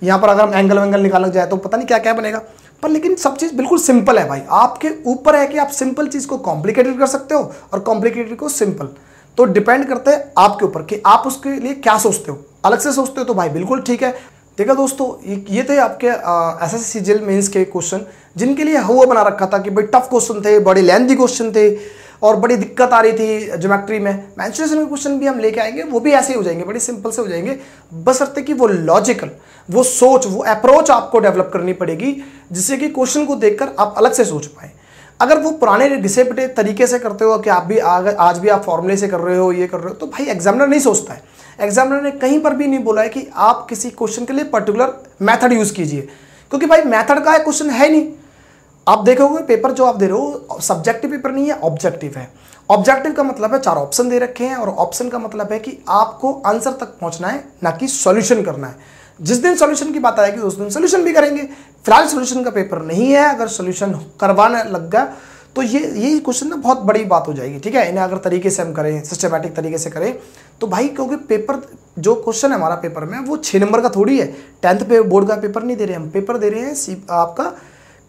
यहाँ पर अगर हम एंगल वेंगल निकाला जाए तो पता नहीं क्या क्या बनेगा, पर लेकिन सब चीज़ बिल्कुल सिंपल है भाई। आपके ऊपर है कि आप सिंपल चीज़ को कॉम्प्लिकेटेड कर सकते हो और कॉम्प्लिकेटेड को सिंपल। तो डिपेंड करते हैं आपके ऊपर कि आप उसके लिए क्या सोचते हो। अलग से सोचते हो तो भाई बिल्कुल ठीक है। देखा दोस्तों, ये थे आपके एसएससी सीजीएल मेंस के क्वेश्चन, जिनके लिए हुआ बना रखा था कि भाई टफ क्वेश्चन थे, बड़े लेंथी क्वेश्चन थे, और बड़ी दिक्कत आ रही थी ज्योमेट्री में, मेंस्ट्रुएशन के क्वेश्चन भी हम लेके आएंगे, वो भी ऐसे ही हो जाएंगे, बड़ी सिंपल से हो जाएंगे, बशर्ते कि वो लॉजिकल, वो सोच, वो अप्रोच आपको डेवलप करनी पड़ेगी, जिससे कि क्वेश्चन को देखकर आप अलग से सोच पाए। अगर वो पुराने घिसे पिटे तरीके से करते हो कि आप भी आज भी आप फॉर्मूले से कर रहे हो, ये कर रहे हो, तो भाई एग्जामिनर नहीं सोचता है। एग्जामिनर ने कहीं पर भी नहीं बोला है कि आप किसी क्वेश्चन के लिए पर्टिकुलर मेथड यूज कीजिए, क्योंकि भाई मेथड का क्वेश्चन है नहीं। आप देखोगे पेपर जो आप दे रहे हो सब्जेक्टिव पेपर नहीं है, ऑब्जेक्टिव है। ऑब्जेक्टिव का मतलब है 4 ऑप्शन दे रखे हैं, और ऑप्शन का मतलब है कि आपको आंसर तक पहुंचना है, ना कि सॉल्यूशन करना है। जिस दिन सॉल्यूशन की बात आएगी उस दिन सॉल्यूशन भी करेंगे। फिलहाल सॉल्यूशन का पेपर नहीं है, अगर सॉल्यूशन करवाने लग गया तो ये क्वेश्चन ना बहुत बड़ी बात हो जाएगी, ठीक है। इन्हें अगर तरीके से हम करें, सिस्टमैटिक तरीके से करें, तो भाई क्योंकि पेपर जो क्वेश्चन है हमारा पेपर में वो 6 नंबर का थोड़ी है। 10th पे बोर्ड का पेपर नहीं दे रहे हम, पेपर दे रहे हैं आपका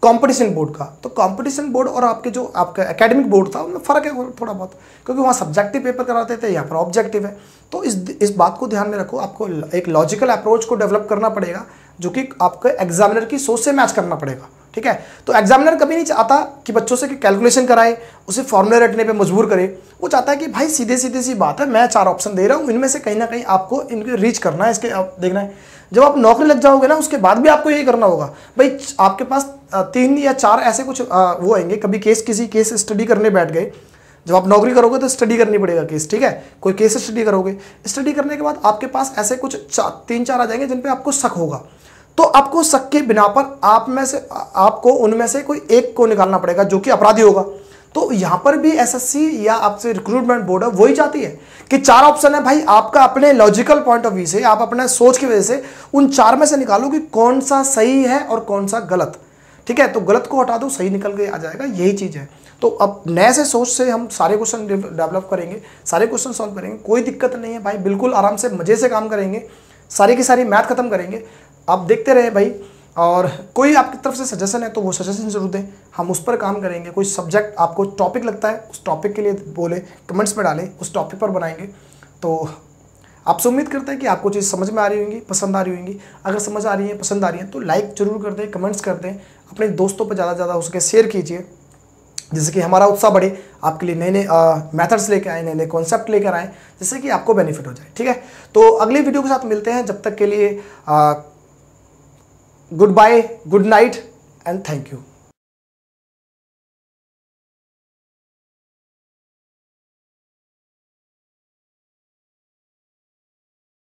कंपटीशन बोर्ड का। तो कंपटीशन बोर्ड और आपके जो आपका एकेडमिक बोर्ड था उनमें फ़र्क है थोड़ा बहुत, क्योंकि वहाँ सब्जेक्टिव पेपर कराते थे, यहाँ पर ऑब्जेक्टिव है। तो इस बात को ध्यान में रखो, आपको एक लॉजिकल अप्रोच को डेवलप करना पड़ेगा, जो कि आपको एग्जामिनर की सोच से मैच करना पड़ेगा, ठीक है। तो एग्जामिनर कभी नहीं चाहता कि बच्चों से कैलकुलेशन कराए, उसे फॉर्मूले रटने पे मजबूर करे। वो चाहता है कि भाई सीधे सी बात है, मैं 4 ऑप्शन दे रहा हूँ, इनमें से कहीं ना कहीं आपको इनके रीच करना है, इसके आप देखना है। जब आप नौकरी लग जाओगे ना, उसके बाद भी आपको यही करना होगा। भाई आपके पास 3 या 4 ऐसे कुछ वो आएंगे, कभी किसी केस स्टडी करने बैठ गए। जब आप नौकरी करोगे तो स्टडी करनी पड़ेगा केस, ठीक है। कोई केस स्टडी करोगे, स्टडी करने के बाद आपके पास ऐसे कुछ 3-4 आ जाएंगे जिन पे आपको शक होगा। तो आपको शक के बिना पर आपको उनमें से कोई एक को निकालना पड़ेगा जो कि अपराधी होगा। तो यहां पर भी एसएससी या आपसे रिक्रूटमेंट बोर्ड है वही चाहती है कि 4 ऑप्शन है भाई, आपका अपने लॉजिकल पॉइंट ऑफ व्यू से, आप अपने सोच की वजह से उन 4 में से निकालो कि कौन सा सही है और कौन सा गलत, ठीक है। तो गलत को हटा दो, सही निकल के आ जाएगा, यही चीज है। तो अब नए से सोच से हम सारे क्वेश्चन डेवलप करेंगे, सारे क्वेश्चन सॉल्व करेंगे, कोई दिक्कत नहीं है भाई, बिल्कुल आराम से मजे से काम करेंगे, सारी की सारी मैथ खत्म करेंगे। आप देखते रहे भाई, और कोई आपकी तरफ से सजेशन है तो वो सजेशन जरूर दें, हम उस पर काम करेंगे। कोई सब्जेक्ट आपको टॉपिक लगता है, उस टॉपिक के लिए बोले, कमेंट्स में डालें, उस टॉपिक पर बनाएंगे। तो आपसे उम्मीद करते हैं कि आपको चीज़ समझ में आ रही होंगी, पसंद आ रही होंगी। अगर समझ आ रही है, पसंद आ रही है तो लाइक जरूर कर दें, कमेंट्स कर दें, अपने दोस्तों पर ज़्यादा से ज़्यादा उसके शेयर कीजिए, जिससे कि हमारा उत्साह बढ़े, आपके लिए नए नए मेथड्स लेकर आए, नए नए कॉन्सेप्ट लेकर आए, जिससे कि आपको बेनिफिट हो जाए, ठीक है। तो अगली वीडियो के साथ मिलते हैं, जब तक के लिए goodbye, good night and thank you.